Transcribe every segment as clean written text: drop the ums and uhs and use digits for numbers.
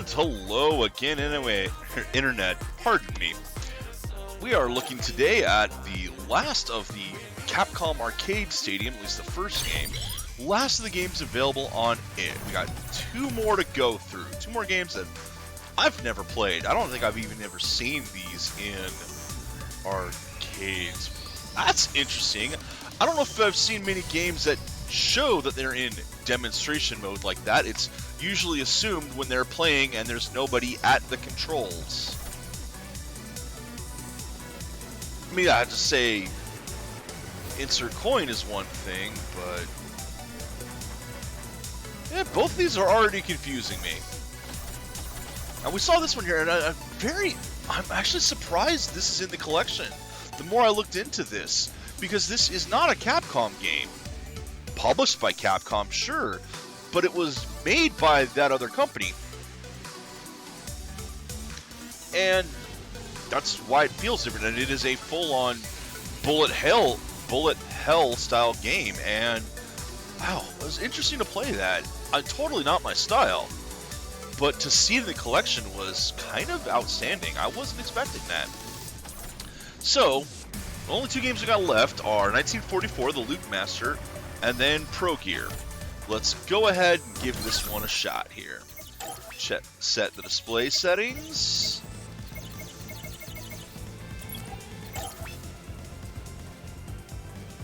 And hello again, anyway, Internet, pardon me. We are looking today at the last of the Capcom Arcade Stadium, at least the first game. Last of the games available on it. We got two more to go through. Two more games that I've never played. I don't think I've even ever seen these in arcades. That's interesting. I don't know if I've seen many games that show that they're in demonstration mode like that. It's usually assumed when they're playing and there's nobody at the controls. I mean, I have to say, insert coin is one thing, but yeah, both of these are already confusing me. And we saw this one here, and I'm actually surprised this is in the collection. The more I looked into this, because this is not a Capcom game. Published by Capcom, sure, but it was made by that other company. And that's why it feels different, and it is a full-on bullet hell style game, and wow, it was interesting to play that. Totally not my style, but to see it in the collection was kind of outstanding. I wasn't expecting that. So, the only two games we got left are 1944, the Loop Master, and then Progear. Let's go ahead and give this one a shot here. Set the display settings.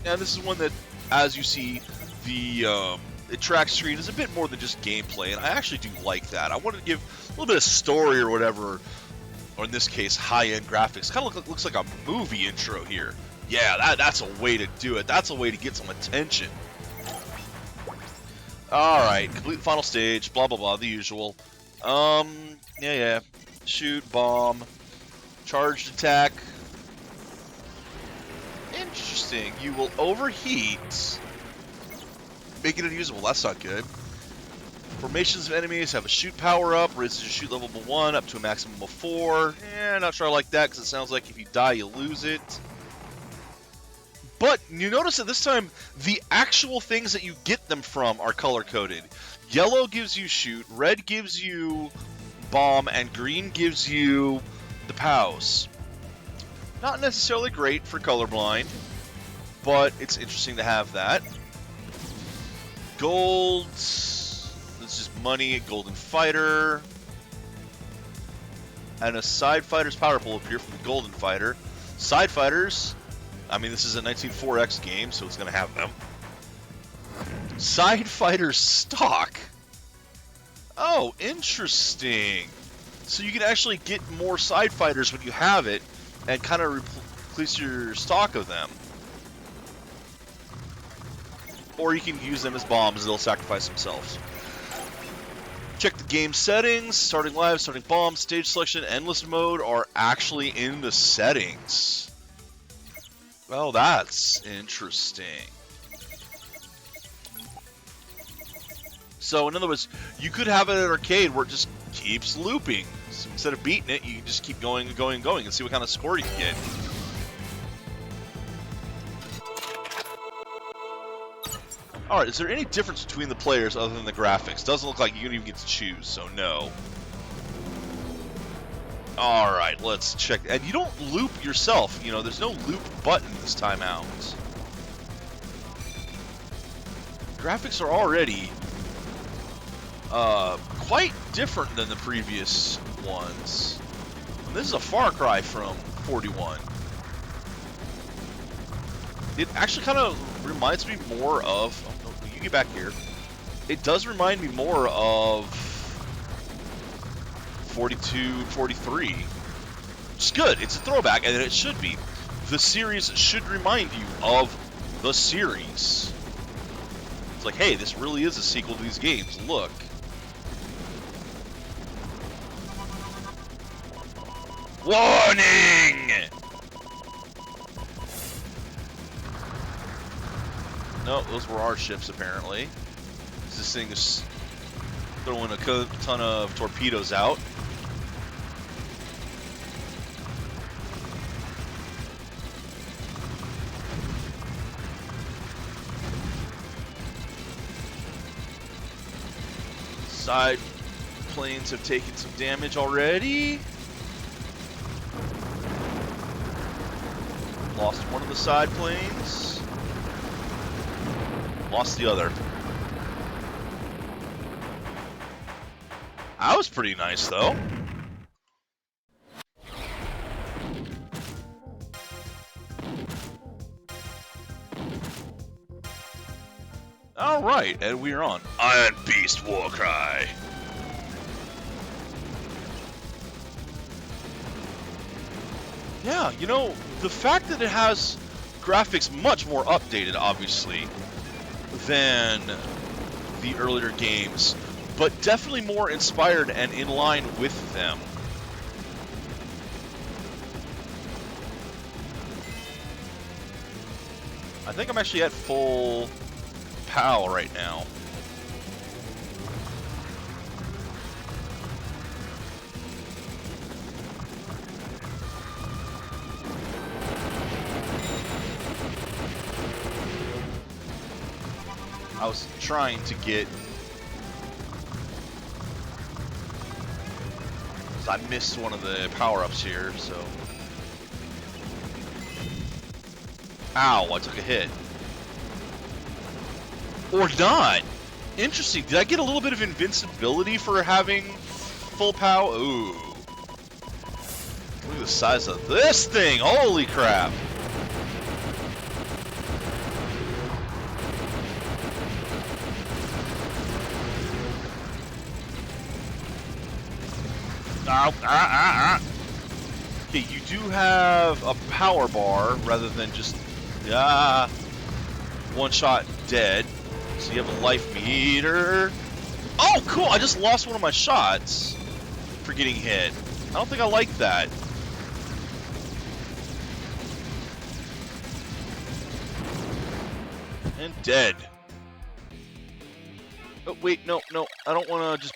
And this is one that, as you see, the track screen is a bit more than just gameplay, and I actually do like that. I wanted to give a little bit of story or whatever, or in this case, high-end graphics. Kind of looks like a movie intro here. Yeah, that's a way to do it. That's a way to get some attention. Alright, complete the final stage, blah blah blah, the usual. Yeah. Shoot, bomb, charged attack. Interesting. You will overheat, making it unusable. That's not good. Formations of enemies have a shoot power-up, raises your shoot level to 1 up to a maximum of 4. Not sure I like that, because it sounds like if you die, you lose it. But you notice that this time, the actual things that you get them from are color-coded. Yellow gives you shoot, red gives you bomb, and green gives you the POWs. Not necessarily great for colorblind, but it's interesting to have that. Gold, this is money, golden fighter. And a side fighter's power-up will appear from the golden fighter. Side fighters, I mean, this is a 19.4X game, so it's going to have them. Side fighter stock. Oh, interesting. So you can actually get more side fighters when you have it, and kind of replace your stock of them. Or you can use them as bombs, they'll sacrifice themselves. Check the game settings. Starting live, starting bomb, stage selection, endless mode are actually in the settings. Well, that's interesting. So, in other words, you could have it at an arcade where it just keeps looping. So instead of beating it, you can just keep going and going and going and see what kind of score you can get. Alright, is there any difference between the players other than the graphics? Doesn't look like you can even get to choose, so no. Alright, let's check. And you don't loop yourself, you know, there's no loop button this time out. Graphics are already quite different than the previous ones. And this is a far cry from 41. It actually kind of reminds me more of... Oh, no, you get back here. It does remind me more of 42, 43. Which is good. It's a throwback, and it should be. The series should remind you of the series. It's like, hey, this really is a sequel to these games. Look. Warning! No, those were our ships, apparently. This thing is throwing a ton of torpedoes out. Side planes have taken some damage already. Lost one of the side planes. Lost the other. That was pretty nice, though. Alright, and we're on Iron Beast Warcry. Yeah, you know, the fact that it has graphics much more updated, obviously, than the earlier games, but definitely more inspired and in line with them. I think I'm actually at full POW right now. I was trying to get... I missed one of the power-ups here, so... Ow, I took a hit. Or not! Interesting, did I get a little bit of invincibility for having full POW? Ooh. Look at the size of this thing! Holy crap! Okay, you do have a power bar rather than just one shot dead. So you have a life meter. Oh, cool! I just lost one of my shots for getting hit. I don't think I like that. And dead. Oh, wait, no, I don't want to just...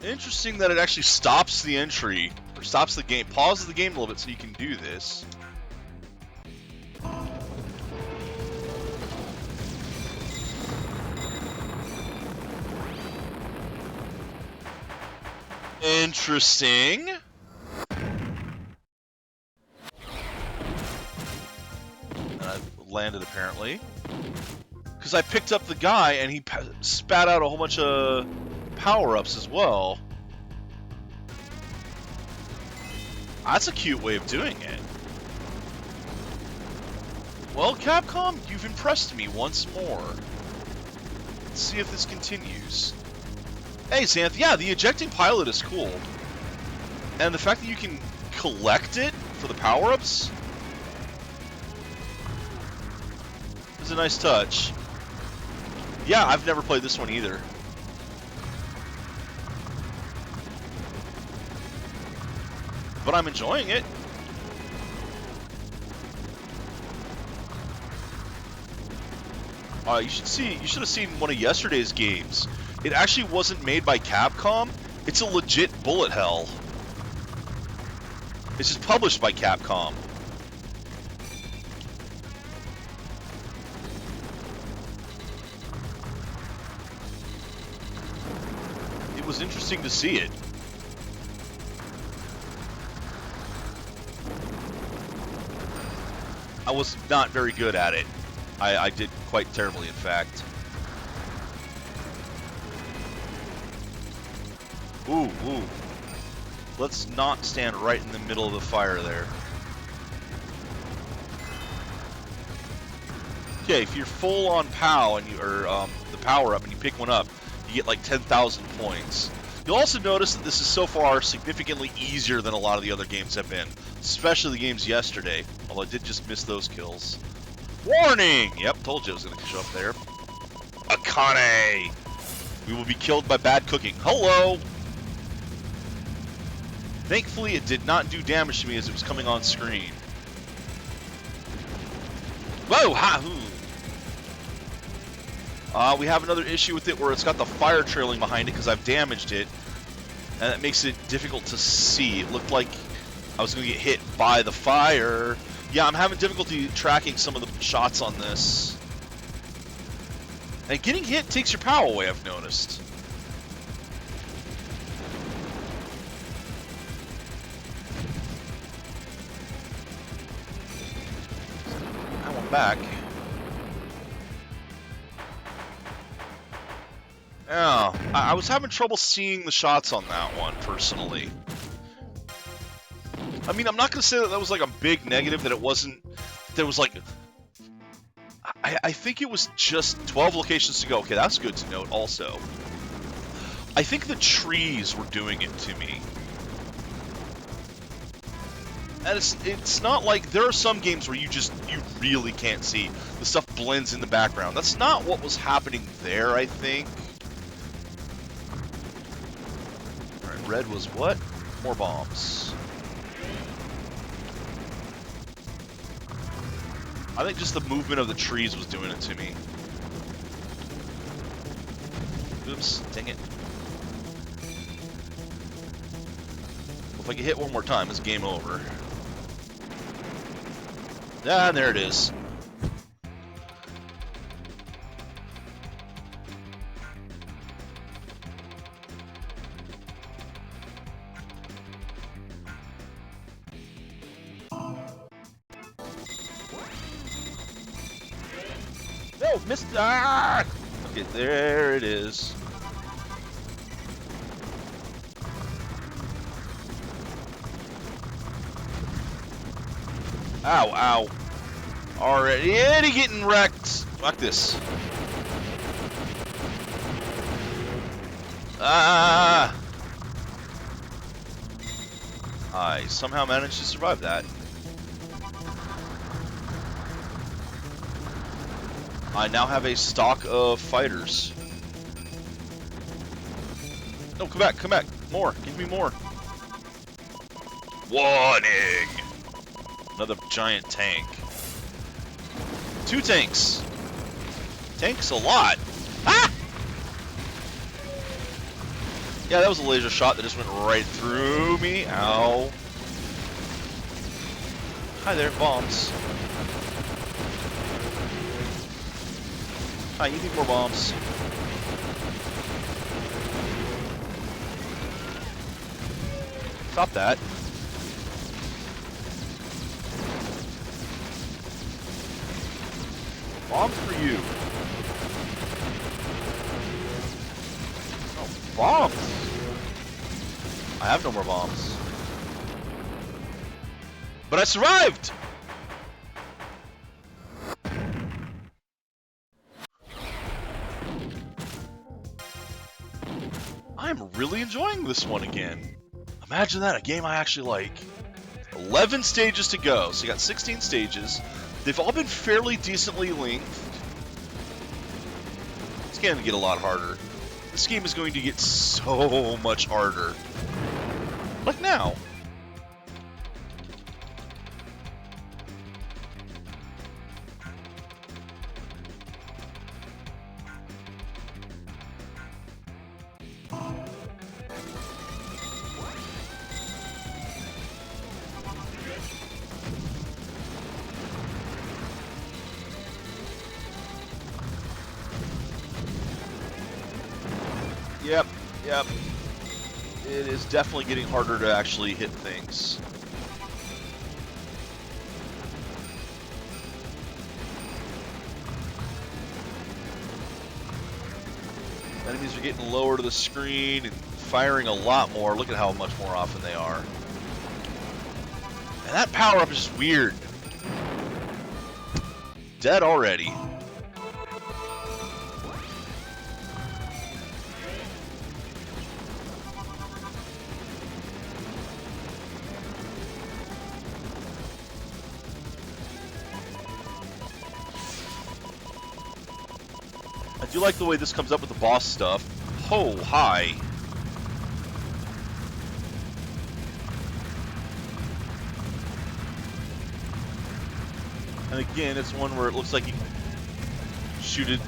Interesting that it actually stops the entry, or stops the game, pauses the game a little bit so you can do this. Interesting. And I landed apparently. Because I picked up the guy and he spat out a whole bunch of power-ups as well. That's a cute way of doing it. Well, Capcom, you've impressed me once more. Let's see if this continues. Hey, Xanth, yeah, the ejecting pilot is cool. And the fact that you can collect it for the power-ups is a nice touch. Yeah, I've never played this one either. But I'm enjoying it. You should have seen one of yesterday's games. It actually wasn't made by Capcom. It's a legit bullet hell. It's just published by Capcom. It was interesting to see it. I was not very good at it. I did quite terribly, in fact. Ooh. Let's not stand right in the middle of the fire there. Okay, if you're full on POW and the power up and you pick one up, you get like 10,000 points. You'll also notice that this is so far significantly easier than a lot of the other games have been, especially the games yesterday, although I did just miss those kills. Warning! Yep, told you it was going to show up there. Akane! We will be killed by bad cooking. Hello! Thankfully, it did not do damage to me as it was coming on screen. Whoa! Ha-hoo! We have another issue with it where it's got the fire trailing behind it because I've damaged it. And that makes it difficult to see. It looked like I was going to get hit by the fire. Yeah, I'm having difficulty tracking some of the shots on this. And getting hit takes your power away, I've noticed. That one back. Yeah, I was having trouble seeing the shots on that one, personally. I mean, I'm not going to say that that was like a big negative, that it wasn't, there was like, I think it was just 12 locations to go. Okay, that's good to note also. I think the trees were doing it to me. And it's not like, there are some games where you really can't see. The stuff blends in the background. That's not what was happening there, I think. Alright, red was what? More bombs. I think just the movement of the trees was doing it to me. Oops, dang it. Well, if I get hit one more time, it's game over. Ah, there it is. No, missed. Ah! Okay, there it is. Ow, ow. Already getting wrecked. Fuck this. Ah! I somehow managed to survive that. I now have a stock of fighters. No, come back, come back. More, give me more. Warning! Another giant tank. 2 tanks. Tanks a lot. Ah! Yeah, that was a laser shot that just went right through me. Ow. Hi there, bombs. Hi, you need more bombs. Stop that. Bombs for you. Oh, bombs! I have no more bombs. But I survived! I'm really enjoying this one again. Imagine that, a game I actually like. 11 stages to go, so you got 16 stages. They've all been fairly decently length. It's going to get a lot harder. This game is going to get so much harder. Like now. Yep, yep. It is definitely getting harder to actually hit things. Enemies are getting lower to the screen and firing a lot more. Look at how much more often they are. And that power-up is just weird. Dead already. I do like the way this comes up with the boss stuff. Oh, hi. And again, it's one where it looks like you can shoot the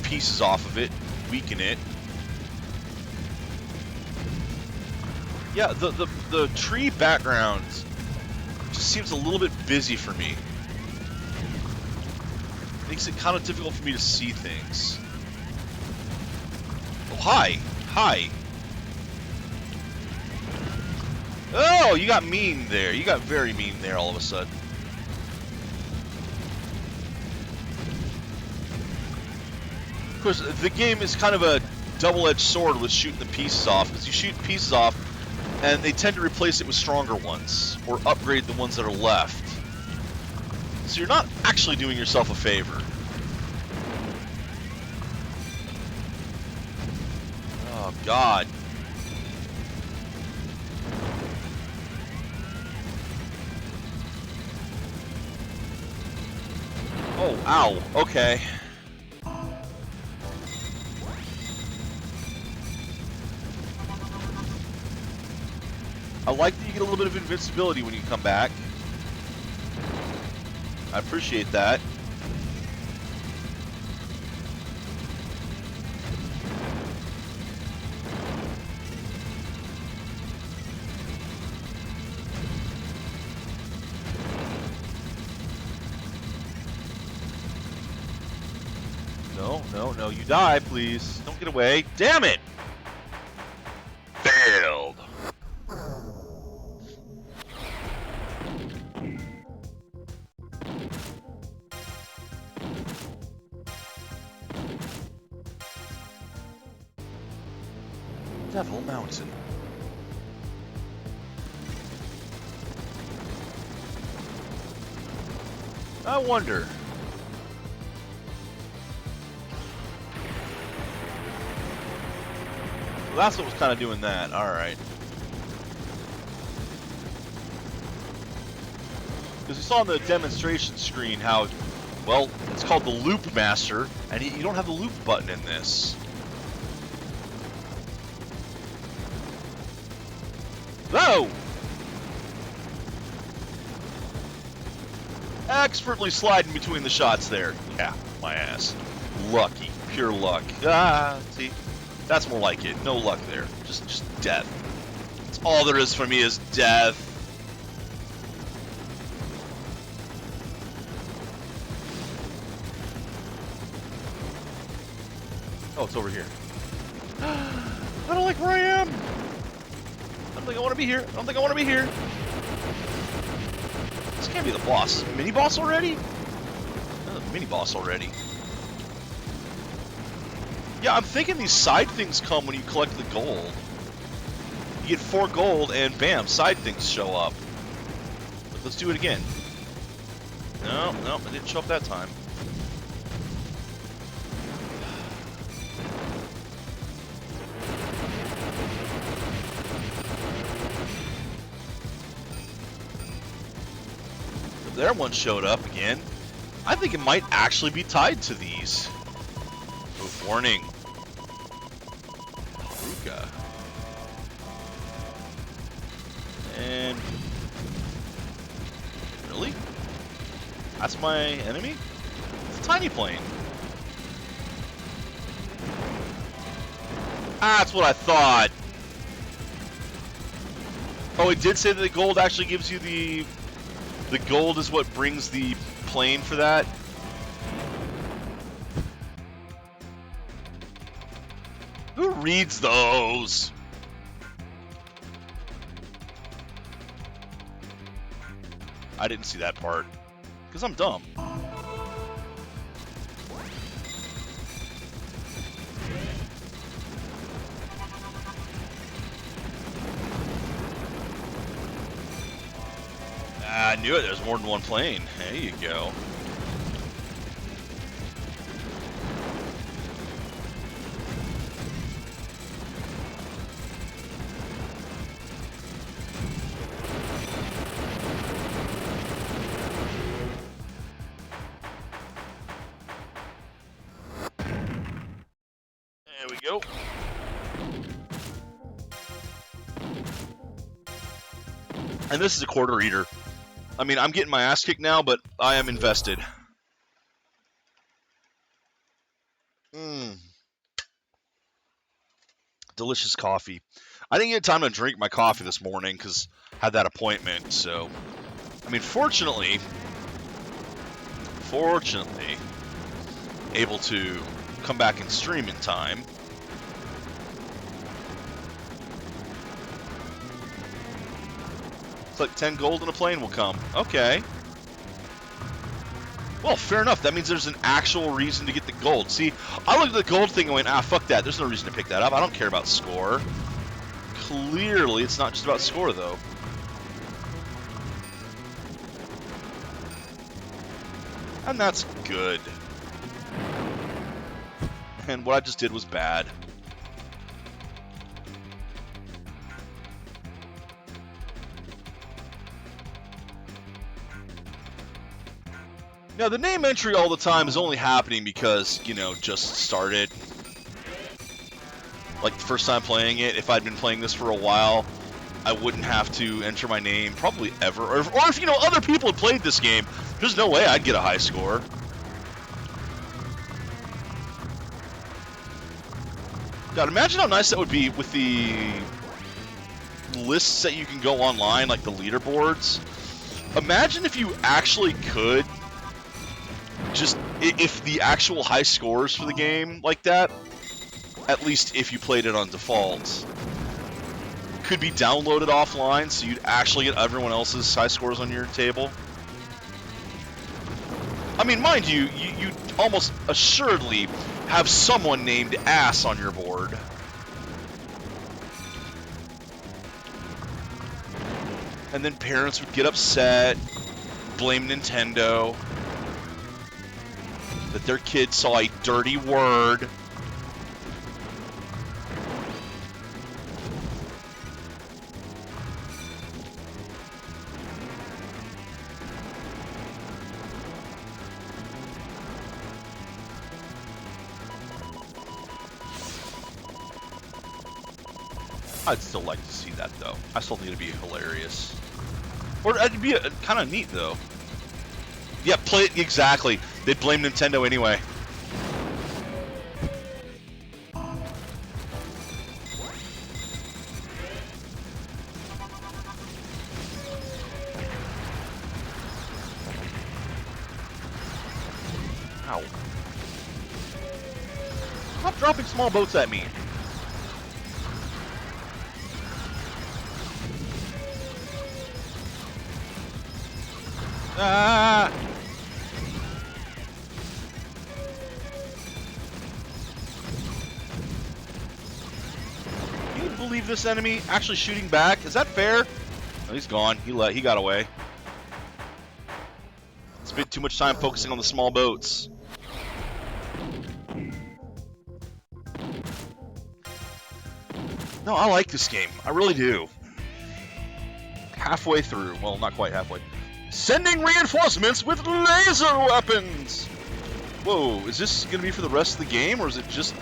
pieces off of it, weaken it. Yeah, the tree background just seems a little bit busy for me. Makes it kind of difficult for me to see things. hi. Hi. Oh, you got mean there. You got very mean there all of a sudden. Of course, the game is kind of a double-edged sword with shooting the pieces off, because you shoot pieces off, and they tend to replace it with stronger ones, or upgrade the ones that are left. So you're not actually doing yourself a favor. Oh, God. Oh, ow. Okay. I like that you get a little bit of invincibility when you come back. I appreciate that. No, no, no, you die, please. Don't get away. Damn it! Failed. Devil Mountain. I wonder. Well, that's what was kind of doing that. All right. Because we saw on the demonstration screen how, well, it's called the Loop Master, and you don't have the loop button in this. Whoa! Expertly sliding between the shots there. Yeah, my ass. Lucky. Pure luck. Ah, see? That's more like it. No luck there. Just death. That's all there is for me is death. Oh, it's over here. I don't like where I am. I don't think I want to be here. I don't think I want to be here. This can't be the boss. Mini boss already? Oh, mini boss already. Yeah, I'm thinking these side things come when you collect the gold. You get 4 gold and bam, side things show up. But let's do it again. No, no, it didn't show up that time. There one showed up again. I think it might actually be tied to these. Oh, warning. Ruka. And... really? That's my enemy? It's a tiny plane. Ah, that's what I thought. Oh, it did say that the gold actually gives you the gold is what brings the plane for that? Who reads those? I didn't see that part. Because I'm dumb. I knew it. There's more than one plane. There you go. There we go. And this is a quarter eater. I mean, I'm getting my ass kicked now, but I am invested. Delicious coffee. I didn't get time to drink my coffee this morning because I had that appointment, so... I mean, fortunately, able to come back and stream in time. Click 10 gold and a plane will come. Okay. Well, fair enough. That means there's an actual reason to get the gold. See, I looked at the gold thing and went, ah, fuck that. There's no reason to pick that up. I don't care about score. Clearly, it's not just about score, though. And that's good. And what I just did was bad. Now, the name entry all the time is only happening because, you know, just started. Like, the first time playing it, if I'd been playing this for a while, I wouldn't have to enter my name probably ever. Or if, you know, other people had played this game, there's no way I'd get a high score. God, imagine how nice that would be with the lists that you can go online, like the leaderboards. Imagine if you actually could just, if the actual high scores for the game like that, at least if you played it on default, could be downloaded offline so you'd actually get everyone else's high scores on your table. I mean, mind you, you'd almost assuredly have someone named Ass on your board. And then parents would get upset, blame Nintendo, that their kid saw a dirty word. I'd still like to see that, though. I still think it'd be hilarious. Or it'd be kind of neat, though. Yeah, play it exactly. They'd blame Nintendo anyway. Ow. Stop dropping small boats at me. Ah! Can you believe this enemy actually shooting back? Is that fair? Oh, he's gone. He got away. Spent too much time focusing on the small boats. No, I like this game. I really do. Halfway through. Well, not quite halfway. Sending reinforcements with laser weapons! Whoa, is this going to be for the rest of the game, or is it just...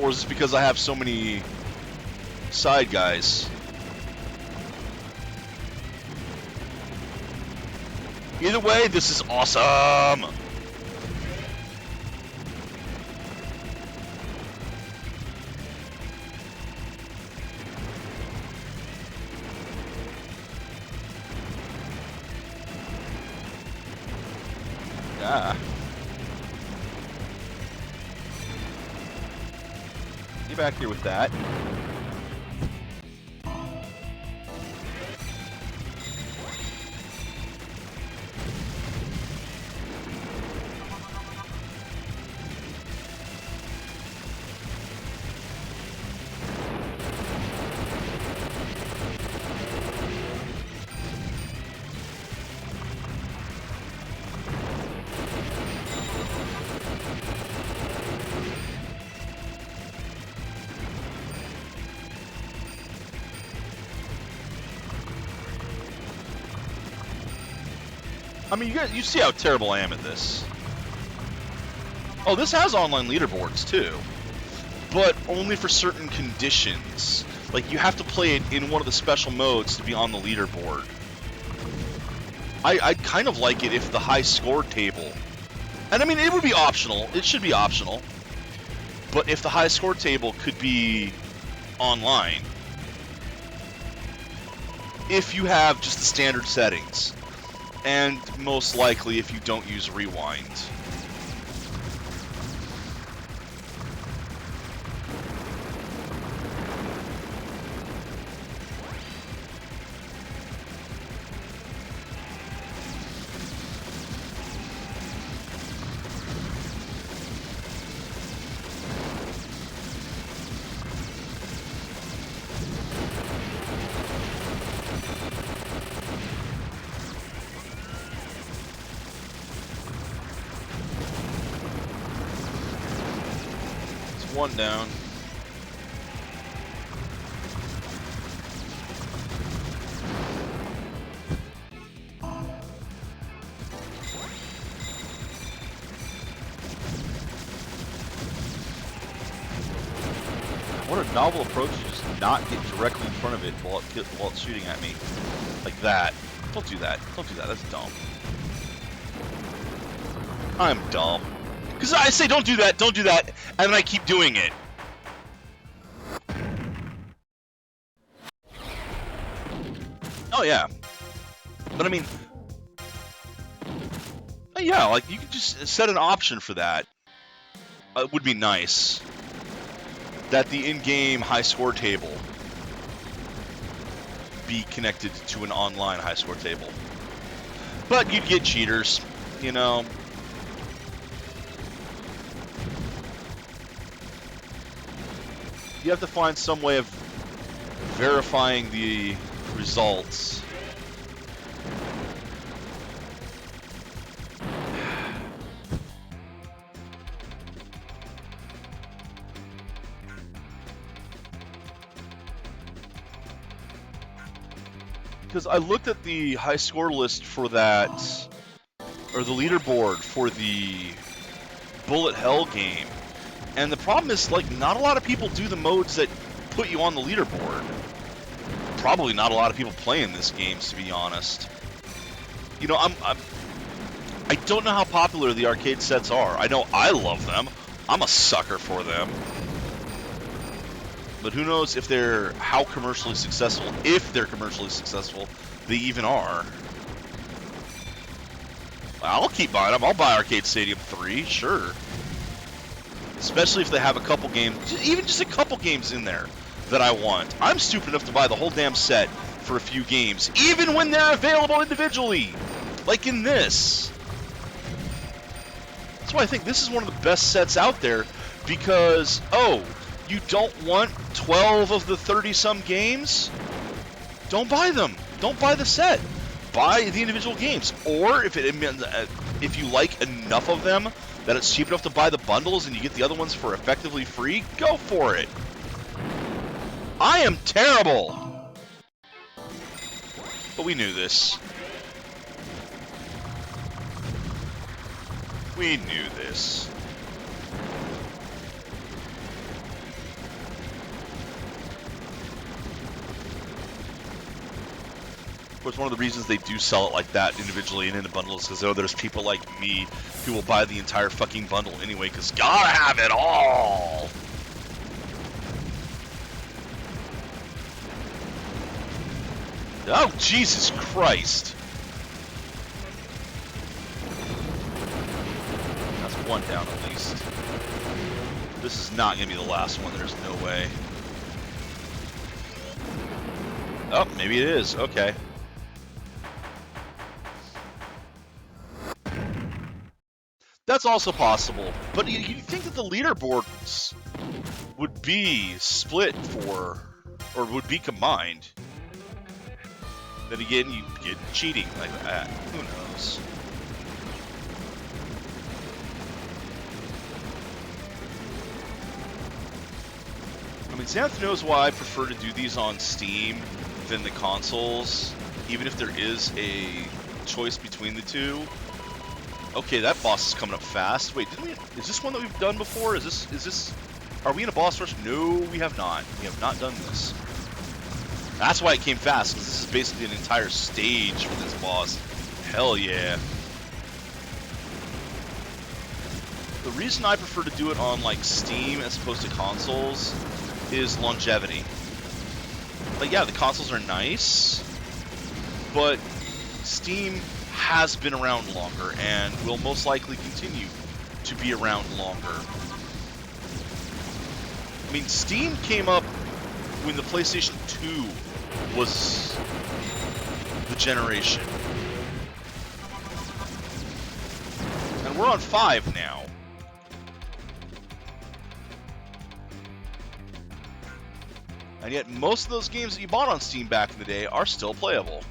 Or is this because I have so many side guys? Either way, this is awesome! Yeah. Get back here with that. I mean, you see how terrible I am at this. Oh, this has online leaderboards too, but only for certain conditions. Like, you have to play it in one of the special modes to be on the leaderboard. I'd kind of like it if the high score table, and I mean, it would be optional, it should be optional, but if the high score table could be online, if you have just the standard settings. And most likely if you don't use rewind. one down. What a novel approach to just not get directly in front of it while it's shooting at me. Like that. Don't do that. Don't do that. That's dumb. I'm dumb. Because I say don't do that, and then I keep doing it. Oh, yeah. But I mean... yeah, like, you could just set an option for that. It would be nice. That the in-game high score table be connected to an online high score table. But you'd get cheaters, you know. You have to find some way of verifying the results. Because I looked at the high score list for that, or the leaderboard for the Bullet Hell game, and the problem is, like, not a lot of people do the modes that put you on the leaderboard. Probably not a lot of people playing this game, to be honest. You know, I don't know how popular the arcade sets are. I know I love them. I'm a sucker for them. But who knows if they're how commercially successful, if they're commercially successful, they even are. I'll keep buying them. I'll buy Arcade Stadium 3, sure. Especially if they have a couple games, even just a couple games in there that I want. I'm stupid enough to buy the whole damn set for a few games, even when they're available individually, like in this. That's why I think this is one of the best sets out there, because, oh, you don't want 12 of the 30-some games? Don't buy them. Don't buy the set. Buy the individual games. Or if you like enough of them that it's cheap enough to buy the bundles and you get the other ones for effectively free, go for it. I am terrible. But we knew this. We knew this. Of course, one of the reasons they do sell it like that individually and in a bundle is because there's people like me who will buy the entire fucking bundle anyway, because gotta have it all! Oh, Jesus Christ! That's one down at least. This is not going to be the last one, there's no way. Oh, maybe it is, okay. That's also possible, but you'd think that the leaderboards would be split for, or would be combined. Then again, you get cheating like that. Who knows? I mean, Xanth knows why I prefer to do these on Steam than the consoles, even if there is a choice between the two. Okay, that boss is coming up fast. Wait, is this one that we've done before? Is this, are we in a boss rush? No, we have not. We have not done this. That's why it came fast, because this is basically an entire stage for this boss. Hell yeah. The reason I prefer to do it on, like, Steam as opposed to consoles is longevity. Like, yeah, the consoles are nice, but Steam has been around longer and will most likely continue to be around longer. I mean, Steam came up when the PlayStation 2 was the generation. And we're on 5 now. And yet most of those games that you bought on Steam back in the day are still playable.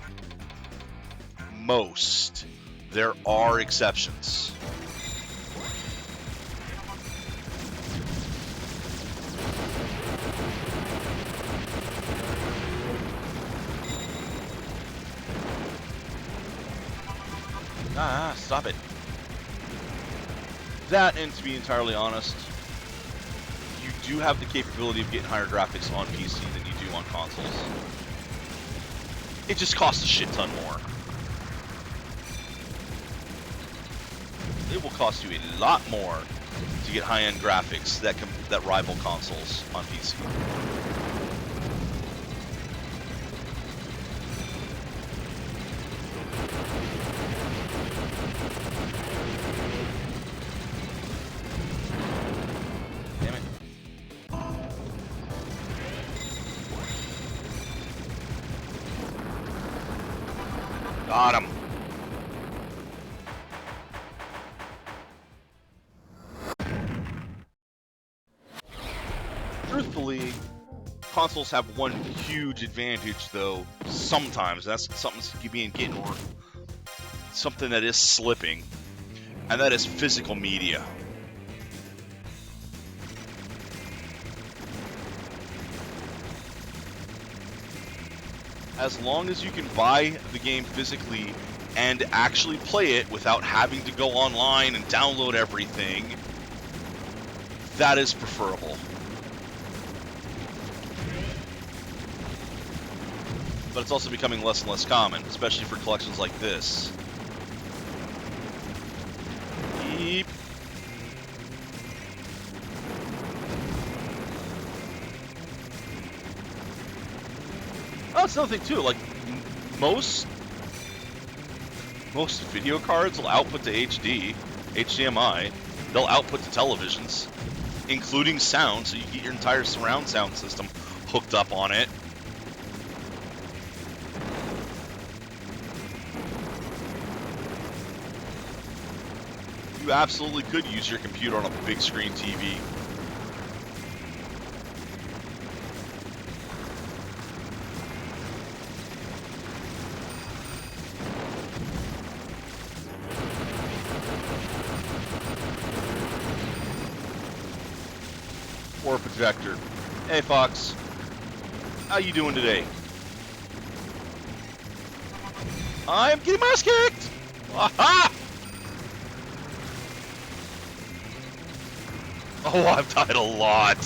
Most. There are exceptions. Stop it. That, and to be entirely honest, you do have the capability of getting higher graphics on PC than you do on consoles. It just costs a shit ton more. It will cost you a lot more to get high-end graphics that rival consoles on PC. Damn it. Got him. Truthfully, consoles have one huge advantage, though, sometimes. That's something that is slipping, and that is physical media. As long as you can buy the game physically and actually play it without having to go online and download everything, that is preferable. But it's also becoming less and less common, especially for collections like this. Yeep. Oh, that's another thing too. Like most video cards will output to HD, HDMI. They'll output to televisions, including sound, so you get your entire surround sound system hooked up on it. You absolutely could use your computer on a big screen TV. Or a projector. Hey Fox, how you doing today? I'm getting my ass kicked! Aha! Oh, I've died a lot.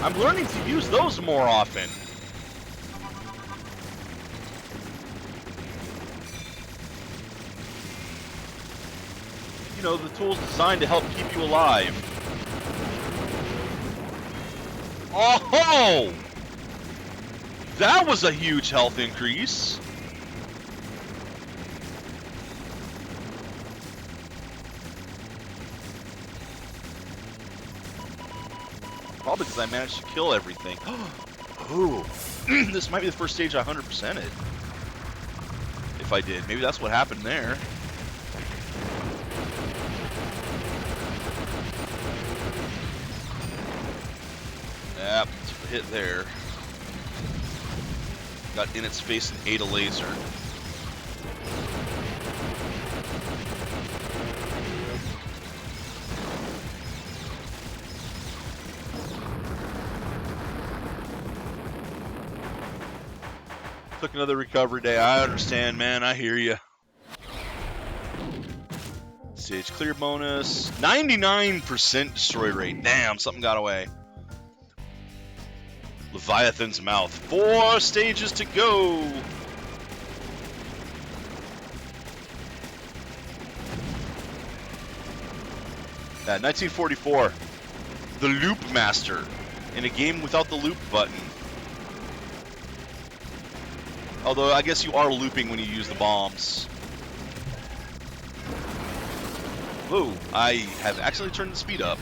I'm learning to use those more often. You know, the tool's designed to help keep you alive. Oh! That was a huge health increase. Probably because I managed to kill everything. Ooh. This might be the first stage I 100%ed. If I did. Maybe that's what happened there. Yep, it's a hit there. Got in its face and ate a laser. Took another recovery day. I understand, man. I hear you. Stage clear bonus. 99% destroy rate. Damn, something got away. Leviathan's Mouth. 4 stages to go. Yeah, 1944. The Loop Master. In a game without the loop button. Although, I guess you are looping when you use the bombs. Whoa, I have actually turned the speed up.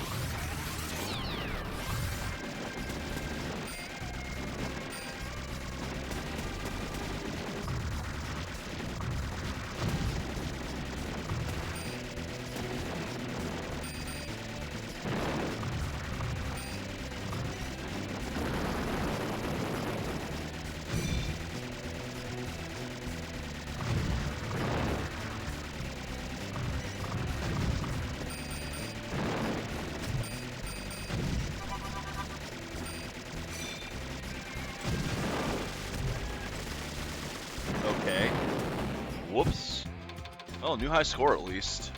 Well, new high score at least.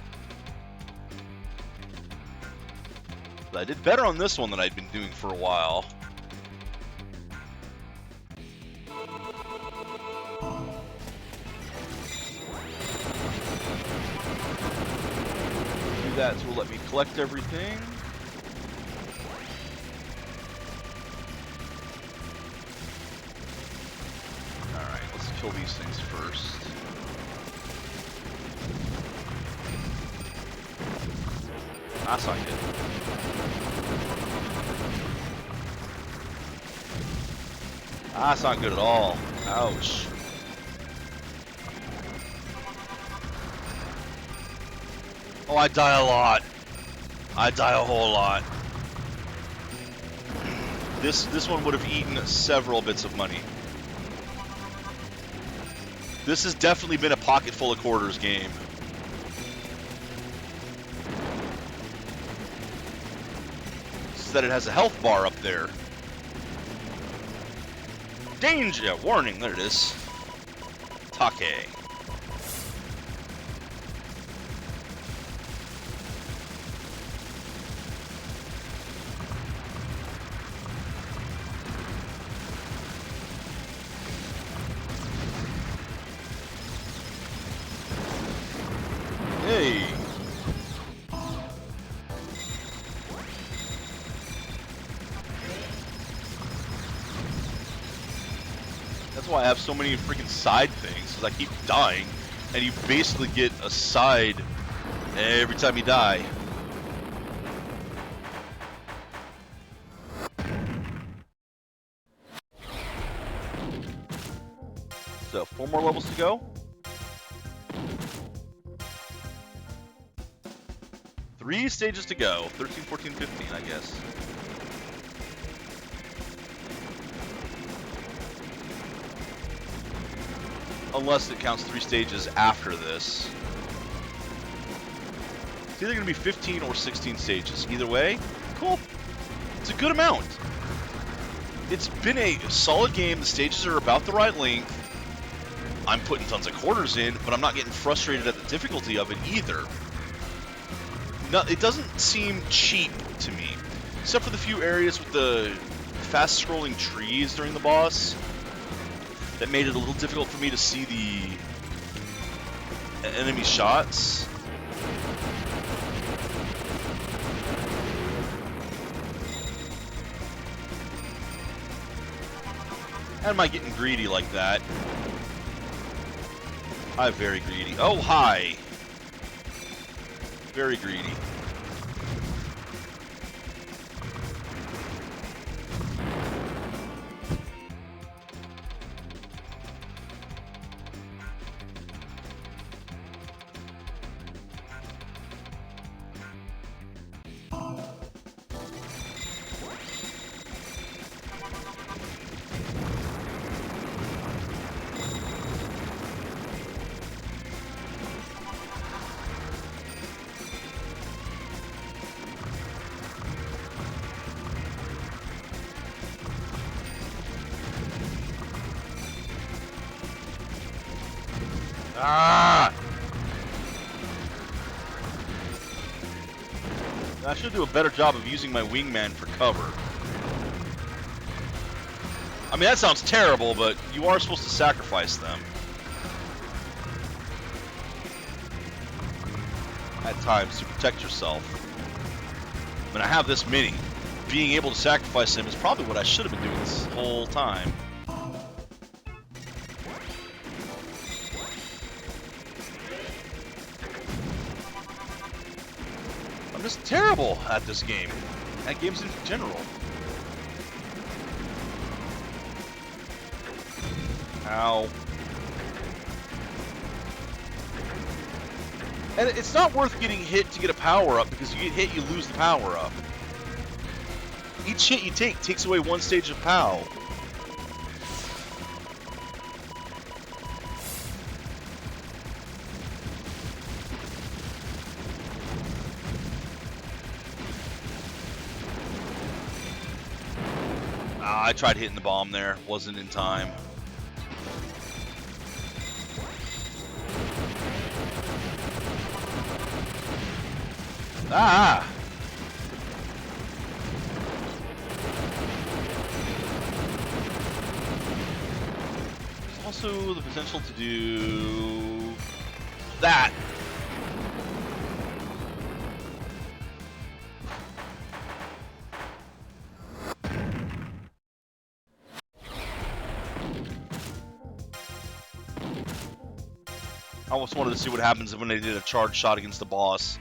But I did better on this one than I'd been doing for a while. Do that, so will let me collect everything. Alright, let's kill these things first. That's not good. That's not good at all. Ouch. Oh, I die a lot. I die a whole lot. This one would have eaten several bits of money. This has definitely been a pocket full of quarters game. That it has a health bar up there. Danger! Yeah, warning, there it is. Take. Hey! That's why I have so many freaking side things, because I keep dying, and you basically get a side every time you die. So, 4 more levels to go. 3 stages to go. 13, 14, 15, I guess. Unless it counts 3 stages after this. It's either going to be 15 or 16 stages. Either way, cool. It's a good amount. It's been a solid game. The stages are about the right length. I'm putting tons of quarters in, but I'm not getting frustrated at the difficulty of it either. No, it doesn't seem cheap to me. Except for the few areas with the fast-scrolling trees during the boss. That made it a little difficult for me to see the enemy shots. How am I getting greedy like that? I'm very greedy. Oh, hi! Very greedy. Ah! I should do a better job of using my wingman for cover. I mean, that sounds terrible, but you are supposed to sacrifice them. At times, to protect yourself. When I have this many, being able to sacrifice them is probably what I should have been doing this whole time. I'm just terrible at this game. At games in general. Ow. And it's not worth getting hit to get a power-up, because you get hit, you lose the power-up. Each hit you take takes away 1 stage of POW. I tried hitting the bomb there, wasn't in time. Ah! There's also the potential to do that. I almost wanted to see what happens when they did a charge shot against the boss.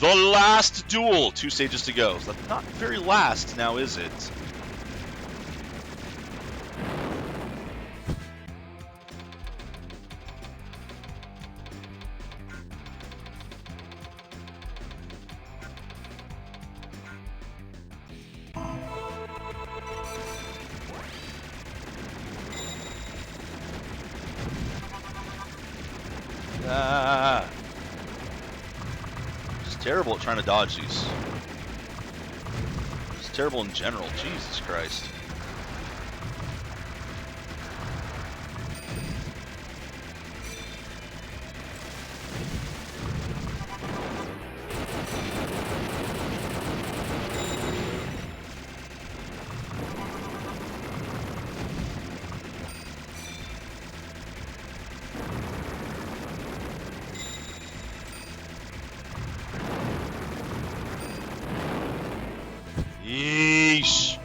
The last duel! 2 stages to go. So that's not very last now, is it? Ah. Just terrible at trying to dodge these. Just terrible in general. Jesus Christ. Yeesh.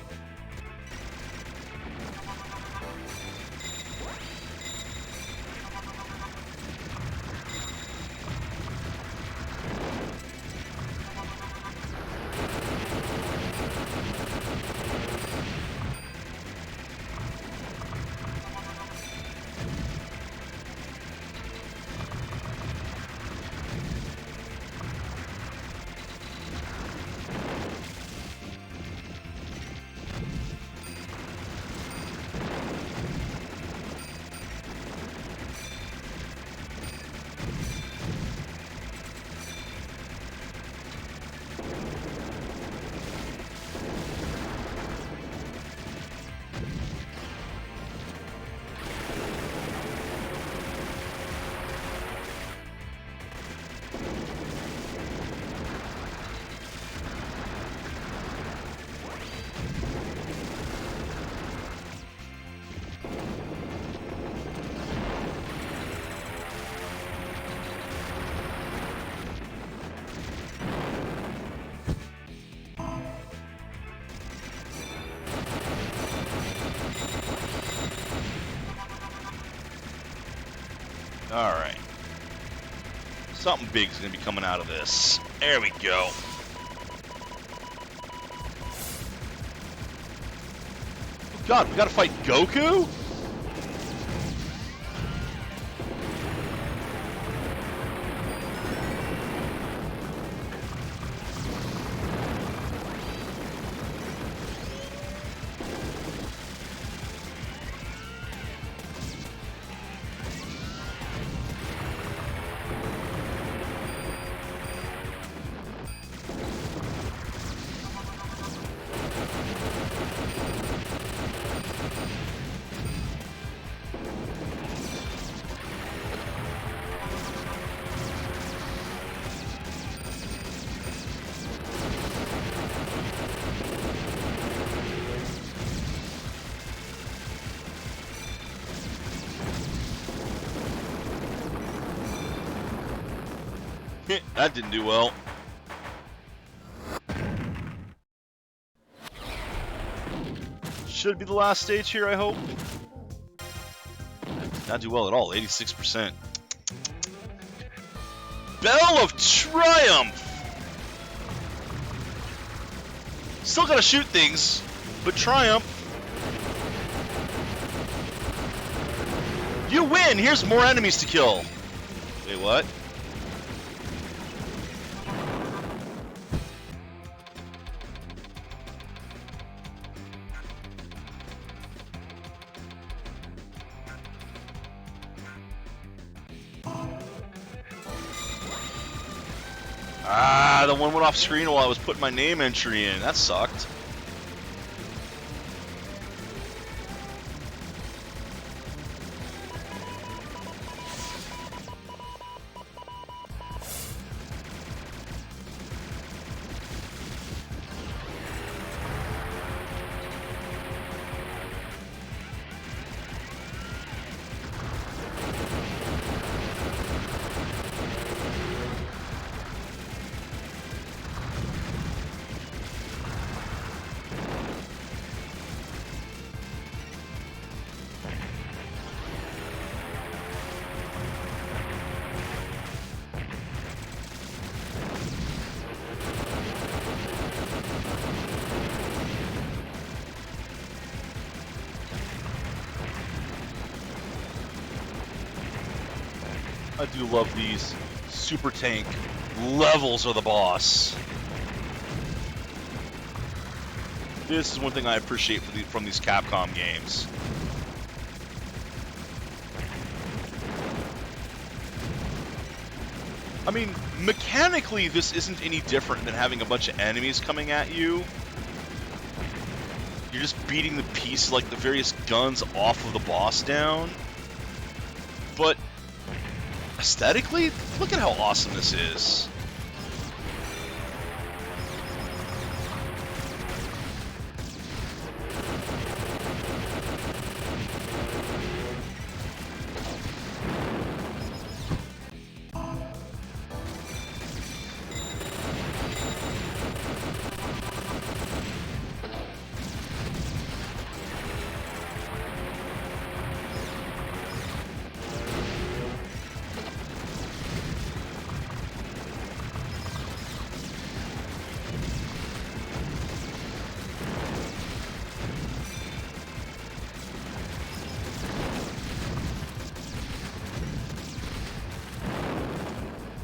Alright. Something big's gonna be coming out of this. There we go. Oh God, we gotta fight Goku? That didn't do well. Should be the last stage here, I hope. That did not do well at all, 86%. Bell of Triumph! Still gotta shoot things, but Triumph. You win! Here's more enemies to kill. Wait, what? Ah, the one went off screen while I was putting my name entry in. That sucked. I do love these super tank levels of the boss. This is one thing I appreciate from these Capcom games. I mean, mechanically, this isn't any different than having a bunch of enemies coming at you. You're just beating the pieces, like the various guns, off of the boss down. But aesthetically, look at how awesome this is.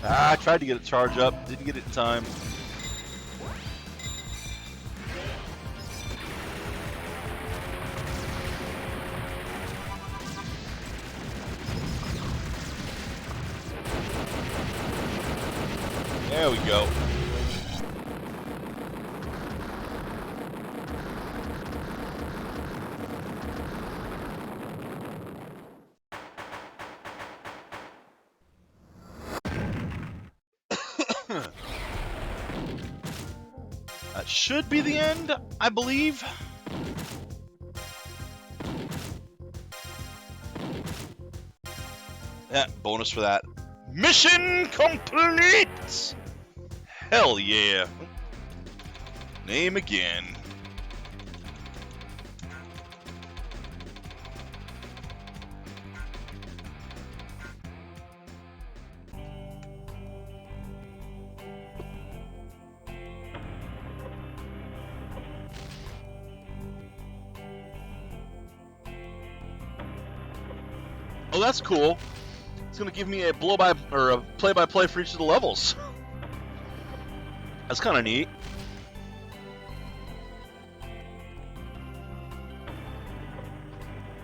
I tried to get it charged up, didn't get it in time. There we go. That should be the end, I believe. Yeah, bonus for that. Mission complete! Hell yeah. Name again. Oh, that's cool. It's gonna give me a blow-by or a play-by-play for each of the levels. That's kind of neat.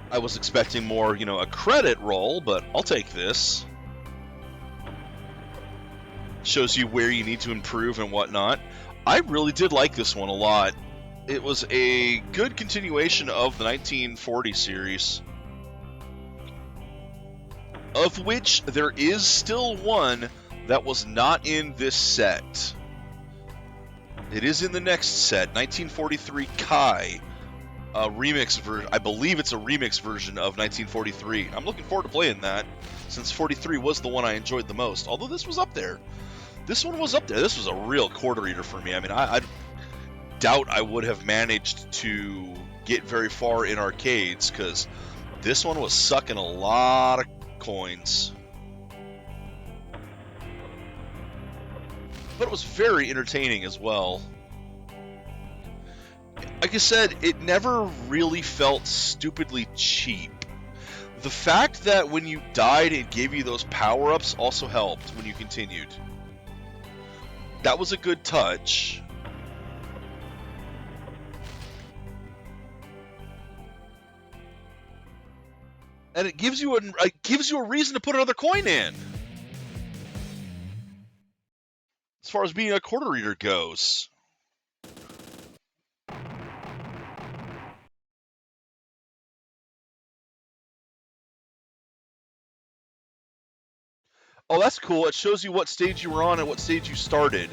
I was expecting more, you know, a credit roll, but I'll take this. Shows you where you need to improve and whatnot. I really did like this one a lot. It was a good continuation of the 1940 series, of which there is still one that was not in this set. It is in the next set, 1943 Kai, a remix version. I believe it's a remix version of 1943. I'm looking forward to playing that, since 43 was the one I enjoyed the most, although this was up there. This one was up there. This was a real quarter eater for me. I mean, I doubt I would have managed to get very far in arcades, because this one was sucking a lot of coins. But it was very entertaining as well. Like I said, it never really felt stupidly cheap. The fact that when you died it gave you those power-ups also helped when you continued. That was a good touch. And it gives you a reason to put another coin in. As far as being a quarter reader goes. Oh, that's cool. It shows you what stage you were on and what stage you started.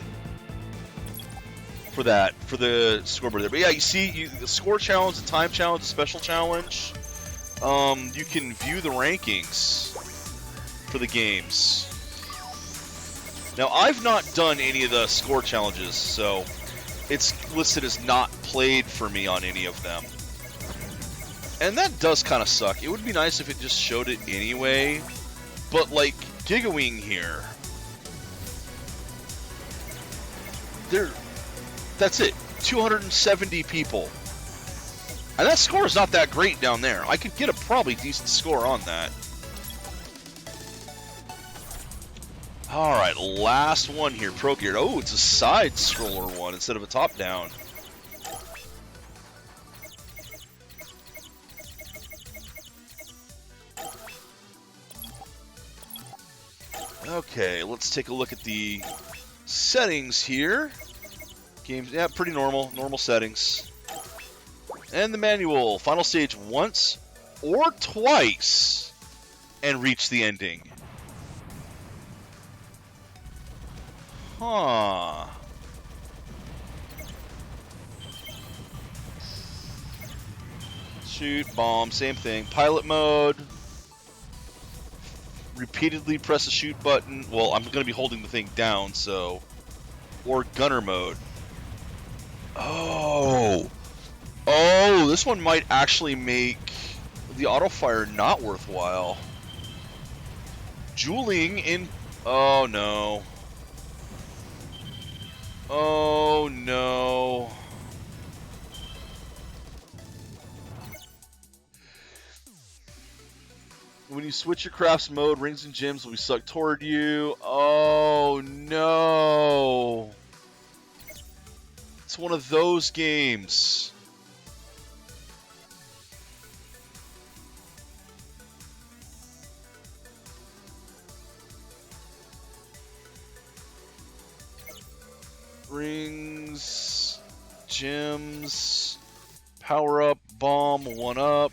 For the scoreboard there. But yeah, you see the score challenge, the time challenge, the special challenge. You can view the rankings for the games. Now, I've not done any of the score challenges, so it's listed as not played for me on any of them. And that does kind of suck. It would be nice if it just showed it anyway, but like Gigawing here, that's it, 270 people. And that score is not that great down there. I could get a probably decent score on that. Alright, last one here. Progear. Oh, it's a side scroller one instead of a top down. Okay, let's take a look at the settings here. Games, yeah, pretty normal settings. And the manual. Final stage once or twice and reach the ending. Huh. Shoot, bomb, same thing. Pilot mode. Repeatedly press the shoot button. Well, I'm going to be holding the thing down, so... Or gunner mode. Oh! Oh, this one might actually make the auto fire not worthwhile. Dueling in... Oh, no. Oh, no. When you switch your crafts mode, rings and gems will be sucked toward you. Oh, no. It's one of those games. Rings, gems, power up, bomb, 1-up.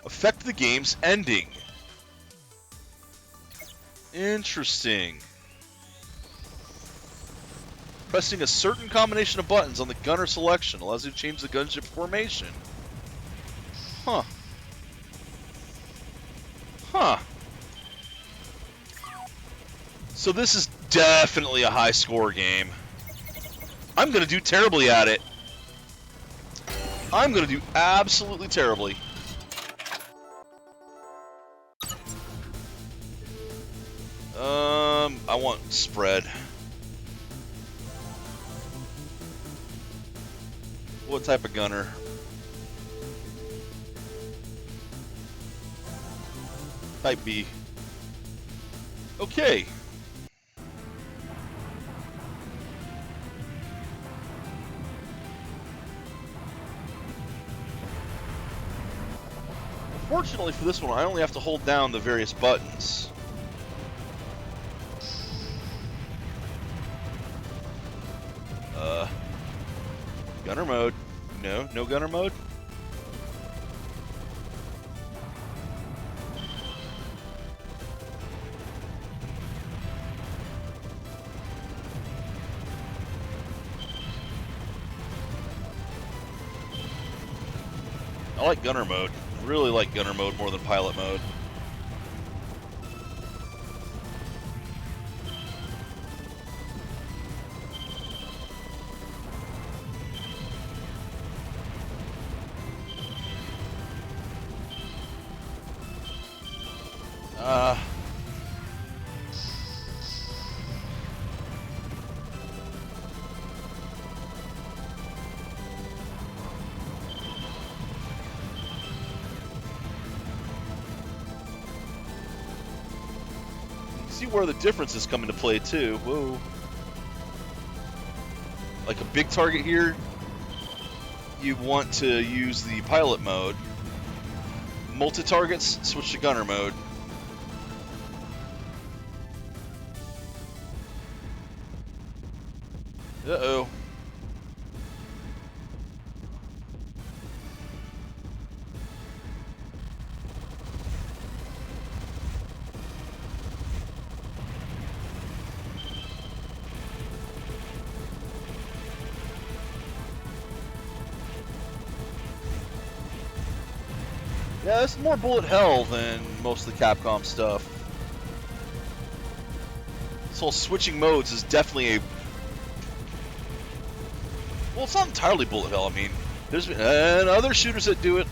Affect the game's ending. Interesting. Pressing a certain combination of buttons on the gunner selection allows you to change the gunship formation. Huh. Huh. So this is definitely a high score game. I'm going to do terribly at it. I'm going to do absolutely terribly. I want spread. What type of gunner? Type B. Okay. Fortunately for this one, I only have to hold down the various buttons. Gunner mode. No, no gunner mode. I like gunner mode. I really like gunner mode more than pilot mode. See where the differences come into play too. Whoa. Like a big target here, you want to use the pilot mode. Multi-targets, switch to gunner mode. Uh-oh. Yeah, it's more bullet hell than most of the Capcom stuff. This whole switching modes is definitely a... Well, it's not entirely bullet hell. I mean, there's been other shooters that do it.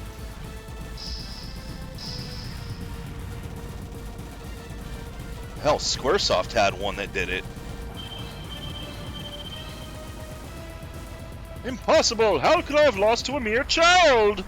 Hell, Squaresoft had one that did it. Impossible! How could I have lost to a mere child?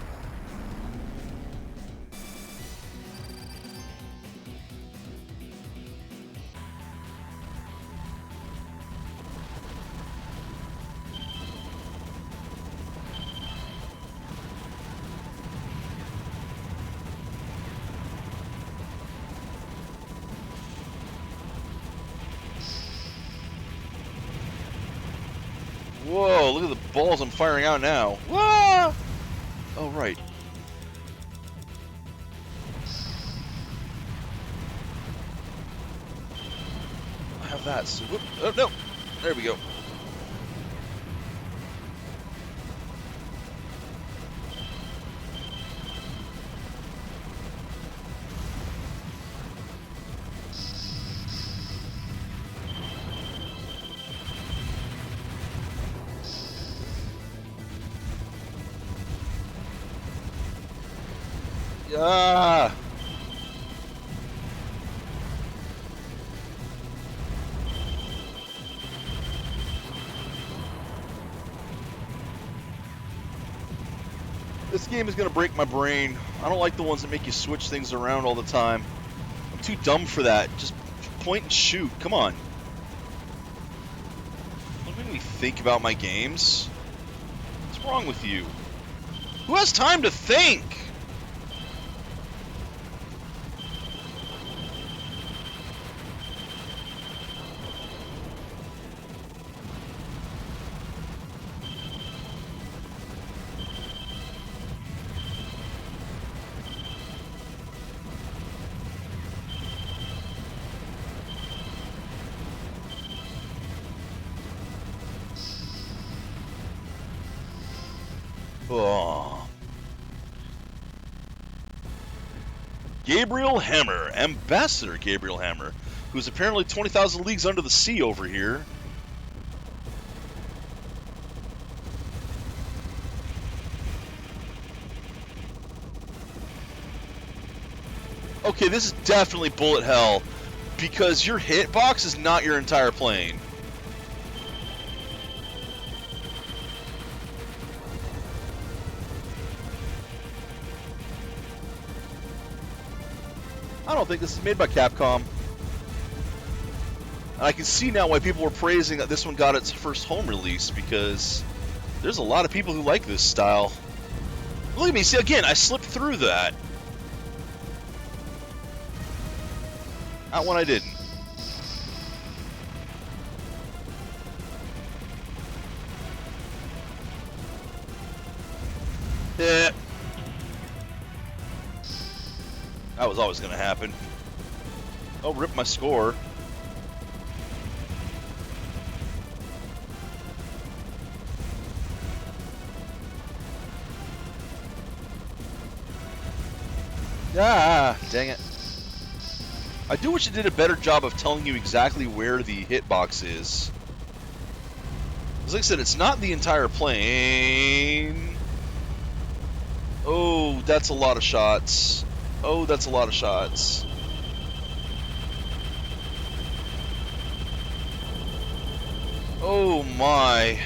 Whoa, look at the balls I'm firing out now. Whoa! Oh, right. I have that. So, whoop, oh, no. There we go. Ah! This game is going to break my brain. I don't like the ones that make you switch things around all the time. I'm too dumb for that. Just point and shoot. Come on. Don't make me think about my games. What's wrong with you? Who has time to think? Oh. Gabriel Hammer, Ambassador Gabriel Hammer, who's apparently 20,000 leagues under the sea over here. Okay, this is definitely bullet hell, because your hitbox is not your entire plane. I don't think this is made by Capcom. And I can see now why people were praising that this one got its first home release, because there's a lot of people who like this style. Look at me, see again, I slipped through that. That one I didn't. Yeah. That was always going to happen. Oh, rip my score. Ah, dang it. I do wish it did a better job of telling you exactly where the hitbox is. As like I said, it's not the entire plane. Oh, that's a lot of shots. Oh, that's a lot of shots. Oh my.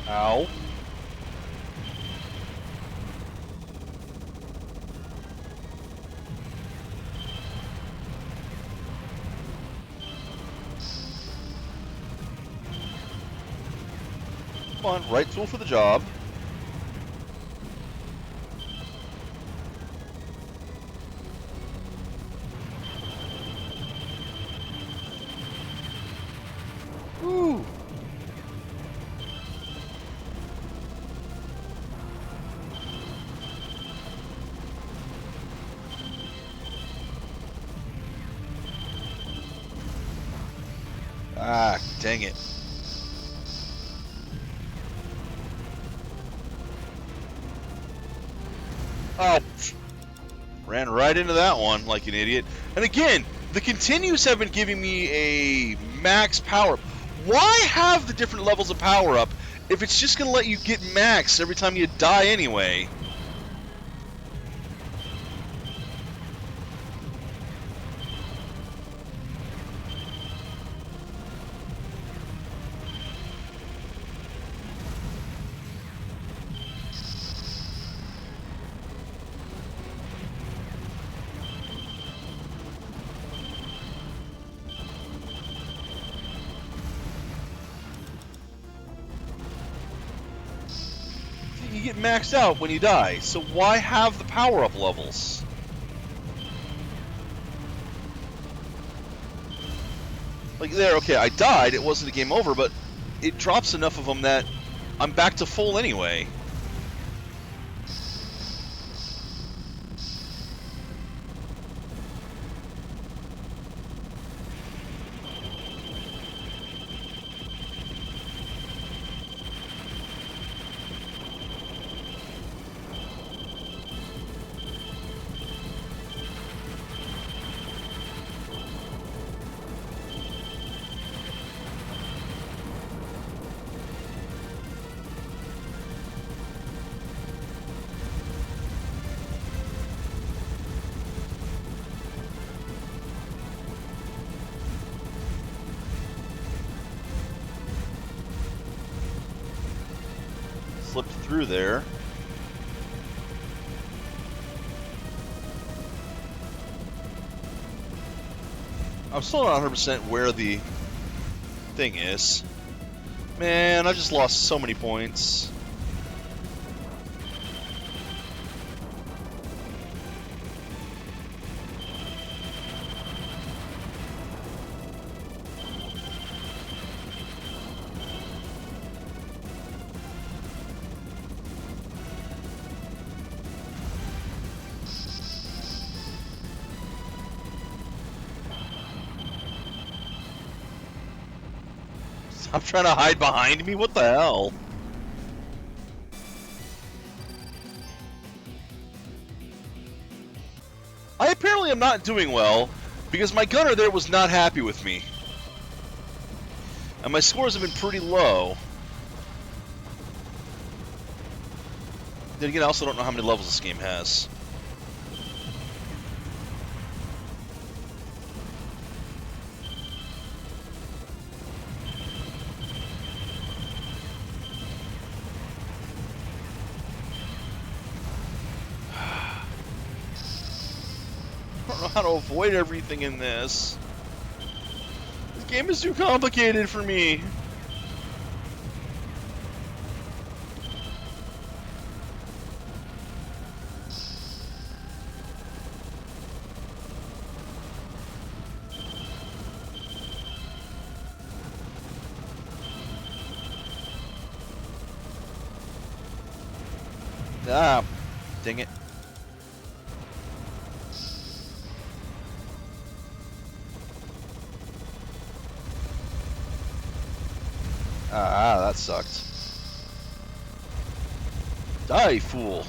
Ow. Come on, right tool for the job. Woo. Ah, dang it. Oh, ran right into that one like an idiot. And again, the continues have been giving me a max power. Why have the different levels of power up if it's just going to let you get max every time you die anyway? get maxed out when you die, so why have the power-up levels? Like, there, okay, I died, it wasn't a game over, but it drops enough of them that I'm back to full anyway. Slipped through there. I'm still not 100% where the thing is. Man, I just lost so many points. I'm trying to hide behind me? What the hell? I apparently am not doing well, because my gunner there was not happy with me. And my scores have been pretty low. Then again, I also don't know how many levels this game has. I don't know how to avoid everything in this. This game is too complicated for me. Ah, dang it. Ah, that sucked. Die, fool.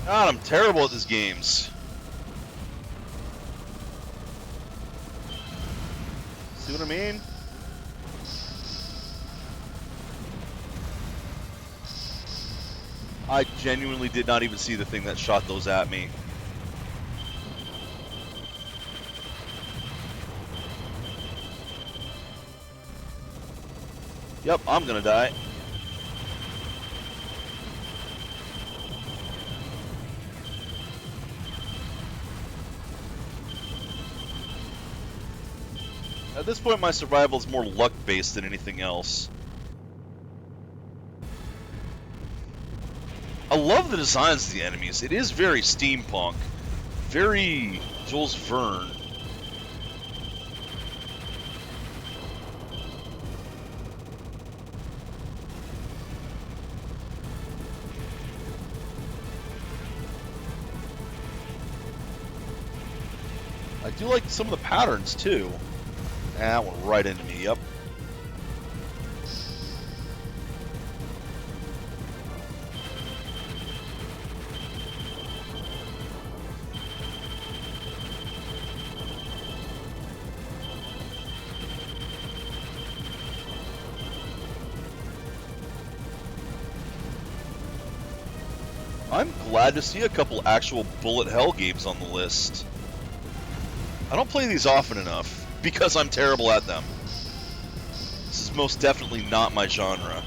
God, I'm terrible at these games. See what I mean? I genuinely did not even see the thing that shot those at me. Yep, I'm gonna die. At this point, my survival is more luck-based than anything else. I love the designs of the enemies. It is very steampunk. Very Jules Verne. I do like some of the patterns, too. That went right into me, yep. I'm glad to see a couple actual bullet hell games on the list. I don't play these often enough because I'm terrible at them. This is most definitely not my genre.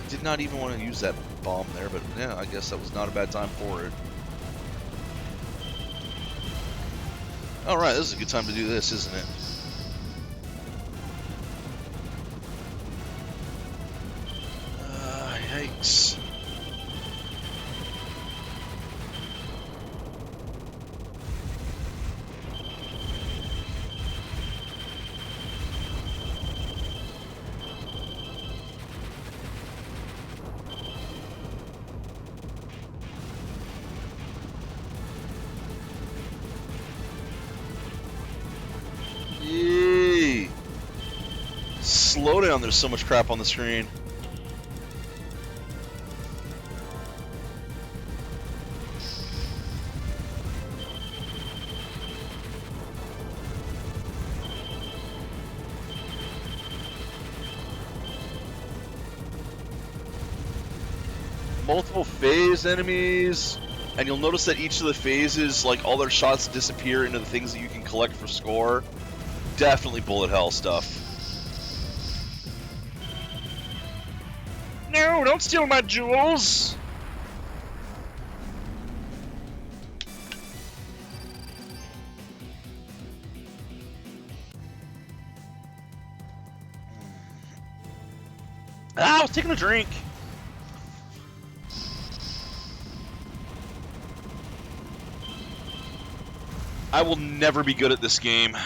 I did not even want to use that bomb there, but yeah, I guess that was not a bad time for it. Alright, this is a good time to do this, isn't it? Yikes. Yay! Slow down, there's so much crap on the screen. Multiple phase enemies, and you'll notice that each of the phases, like all their shots disappear into the things that you can collect for score. Definitely bullet hell stuff. No, don't steal my jewels! Ah, I was taking a drink. I will never be good at this game.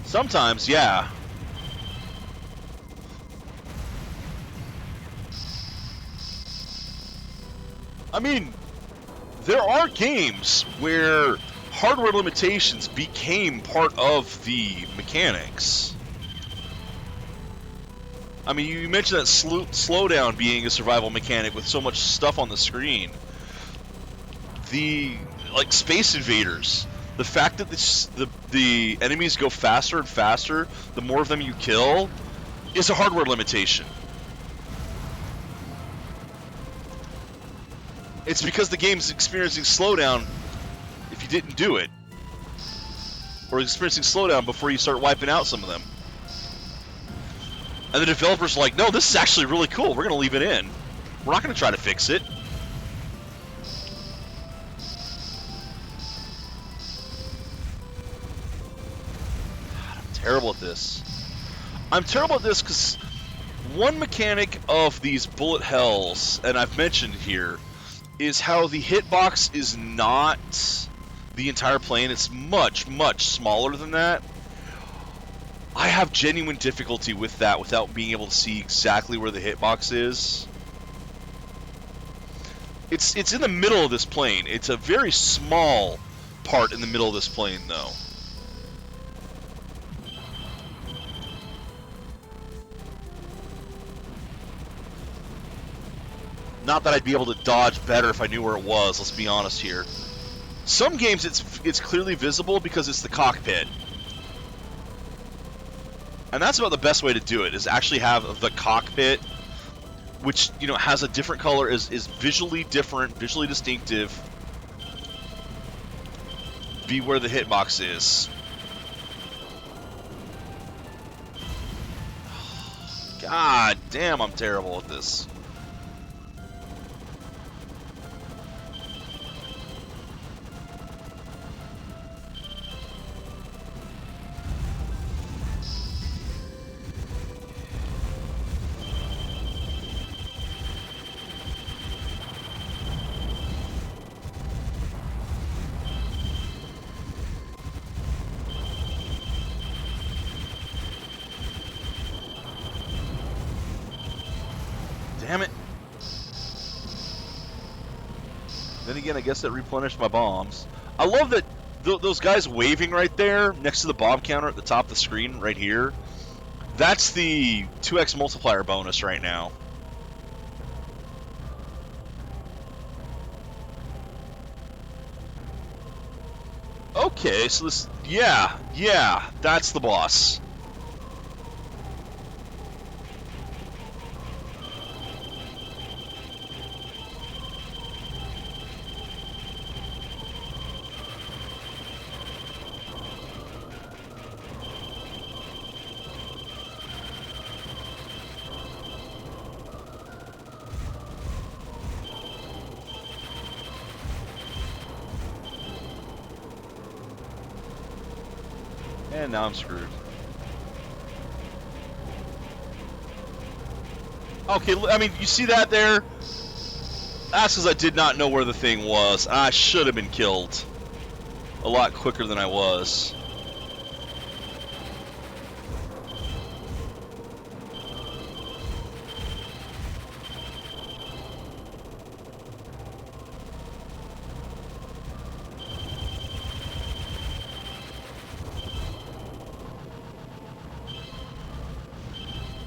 Sometimes, yeah. I mean, there are games where hardware limitations became part of the mechanics. I mean, you mentioned that slowdown being a survival mechanic with so much stuff on the screen. Like Space Invaders, the fact that the enemies go faster and faster, the more of them you kill, is a hardware limitation. It's because the game's experiencing slowdown if you didn't do it. Or experiencing slowdown before you start wiping out some of them. And the developers are like, no, this is actually really cool, we're going to leave it in. We're not going to try to fix it. Terrible at this. I'm terrible at this because one mechanic of these bullet hells, and I've mentioned here, is how the hitbox is not the entire plane. It's much, much smaller than that. I have genuine difficulty with that without being able to see exactly where the hitbox is. It's in the middle of this plane. It's a very small part in the middle of this plane, though. Not that I'd be able to dodge better if I knew where it was, let's be honest here. Some games it's clearly visible because it's the cockpit. And that's about the best way to do it, is actually have the cockpit, which, you know, has a different color, is visually different, visually distinctive, be where the hitbox is. God damn, I'm terrible at this. Damn it. Then again, I guess that replenished my bombs. I love that those guys waving right there next to the bomb counter at the top of the screen right here. That's the 2x multiplier bonus right now. Okay, so this... Yeah, that's the boss. And now I'm screwed. Okay, I mean, you see that there? That's because I did not know where the thing was. I should have been killed a lot quicker than I was.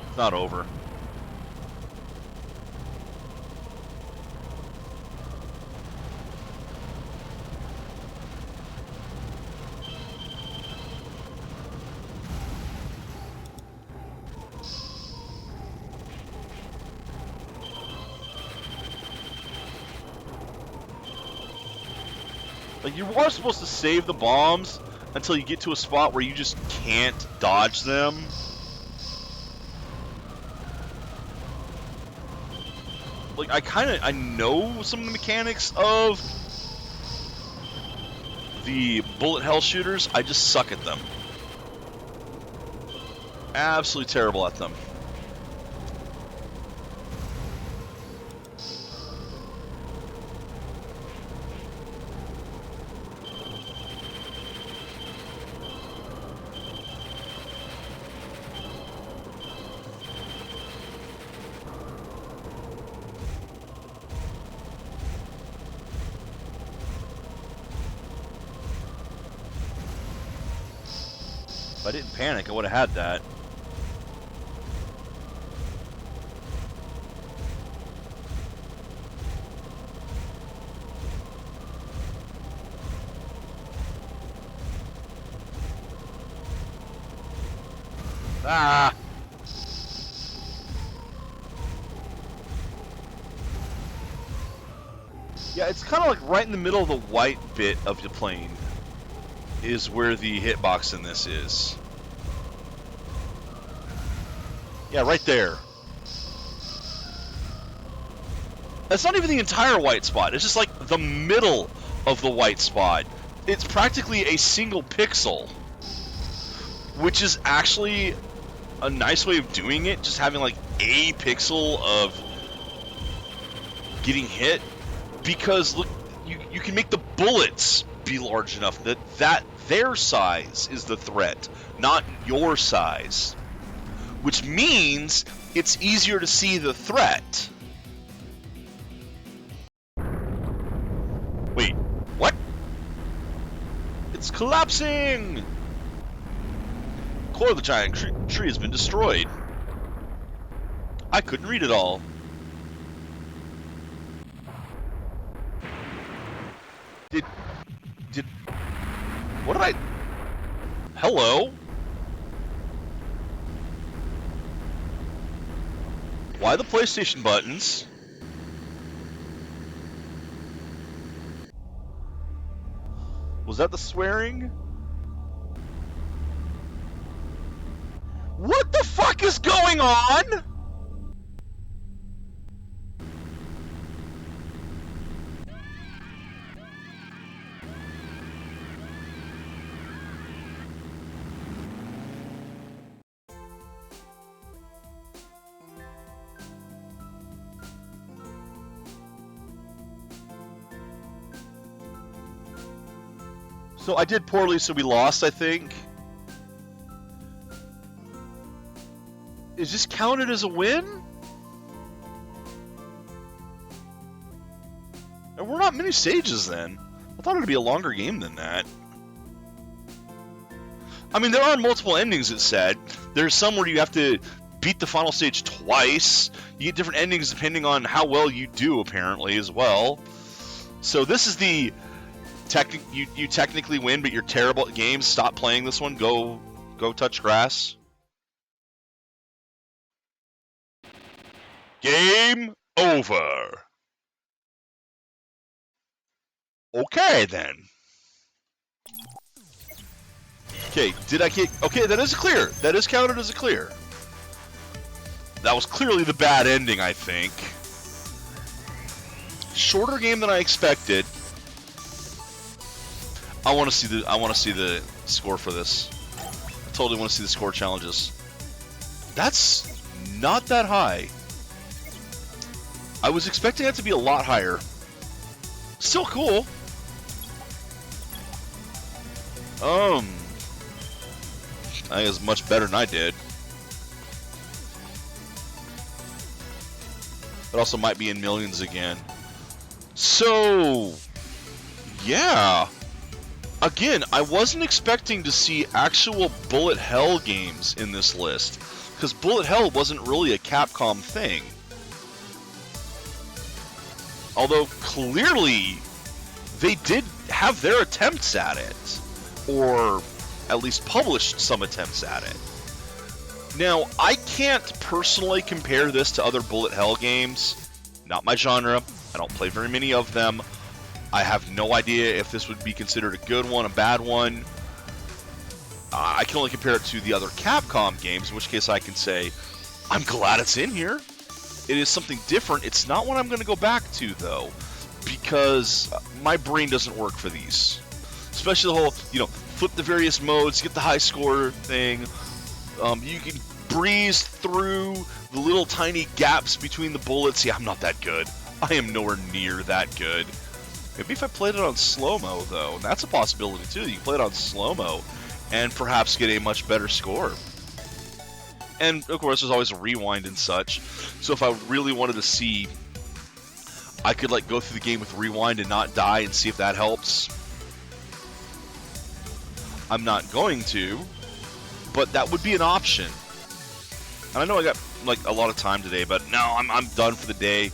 It's not over. Like, you are supposed to save the bombs until you get to a spot where you just can't dodge them. Like, I know some of the mechanics of the bullet hell shooters. I just suck at them. Absolutely terrible at them. If I didn't panic, I would have had that. Ah! Yeah, it's kind of like right in the middle of the white bit of the plane is where the hitbox in this is. Yeah, right there. That's not even the entire white spot. It's just like the middle of the white spot. It's practically a single pixel, which is actually a nice way of doing it, just having like a pixel of getting hit, because look, you can make the bullets be large enough that their size is the threat, not your size, which means it's easier to see the threat. Wait, what? It's collapsing! Core of the giant tree has been destroyed. I couldn't read it all. What did I... Hello? Why the PlayStation buttons? Was that the swearing? What the fuck is going on? So I did poorly, so we lost, I think. Is this counted as a win? And we're not many stages then. I thought it'd be a longer game than that. I mean, there are multiple endings, it said. There's some where you have to beat the final stage twice. You get different endings depending on how well you do, apparently, as well. So this is the... You technically win, but you're terrible at games. Stop playing this one. Go touch grass. Game over. Okay, then. Okay, did I get... Okay, that is a clear. That is counted as a clear. That was clearly the bad ending, I think. Shorter game than I expected. I want to see the score for this. totally want to see the score challenges. That's not that high. I was expecting that to be a lot higher. Still cool. I think it's much better than I did. It also might be in millions again. So, yeah. Again, I wasn't expecting to see actual bullet hell games in this list, because bullet hell wasn't really a Capcom thing. Although, clearly, they did have their attempts at it. Or at least published some attempts at it. Now, I can't personally compare this to other bullet hell games. Not my genre. I don't play very many of them. I have no idea if this would be considered a good one, a bad one. I can only compare it to the other Capcom games, in which case I can say, I'm glad it's in here. It is something different. It's not one I'm going to go back to, though, because my brain doesn't work for these. Especially the whole, flip the various modes, get the high score thing. You can breeze through the little tiny gaps between the bullets. Yeah, I'm not that good. I am nowhere near that good. Maybe if I played it on slow-mo, though. That's a possibility, too. You can play it on slow-mo and perhaps get a much better score. And, of course, there's always a rewind and such. So if I really wanted to see, I could, go through the game with rewind and not die and see if that helps. I'm not going to, but that would be an option. And I know I got, a lot of time today, but no, I'm done for the day.